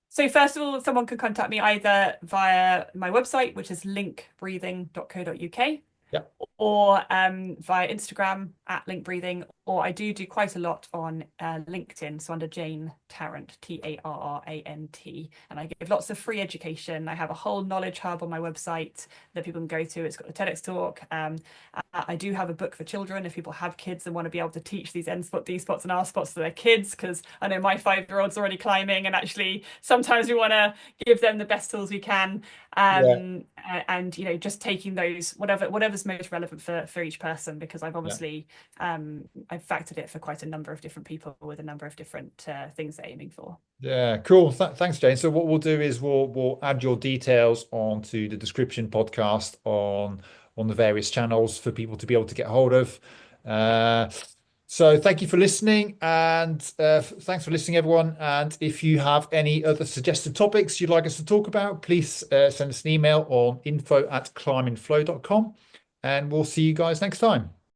B: So first of all, someone can contact me either via my website, which is linkbreathing.co.uk,
A: Yeah.
B: or via Instagram at Link Breathing, or I do quite a lot on LinkedIn, so under Jane Tarrant, Tarrant, and I give lots of free education. I have a whole knowledge hub on my website that people can go to. It's got a TEDx talk. I do have a book for children if people have kids and want to be able to teach these N spot, D spots, and R spots to their kids, because I know my 5-year-old's already climbing, and actually sometimes we want to give them the best tools we can.
A: Yeah.
B: And just taking those whatever's most relevant for each person, because I've
A: Yeah.
B: obviously I've factored it for quite a number of different people with a number of different things they're aiming for.
A: Yeah, cool. Thanks, Jane. So what we'll do is we'll add your details onto the description podcast on the various channels for people to be able to get hold of. Uh, so thank you for listening, and thanks for listening, everyone. And if you have any other suggested topics you'd like us to talk about, please send us an email on info@climbingflow.com, and we'll see you guys next time.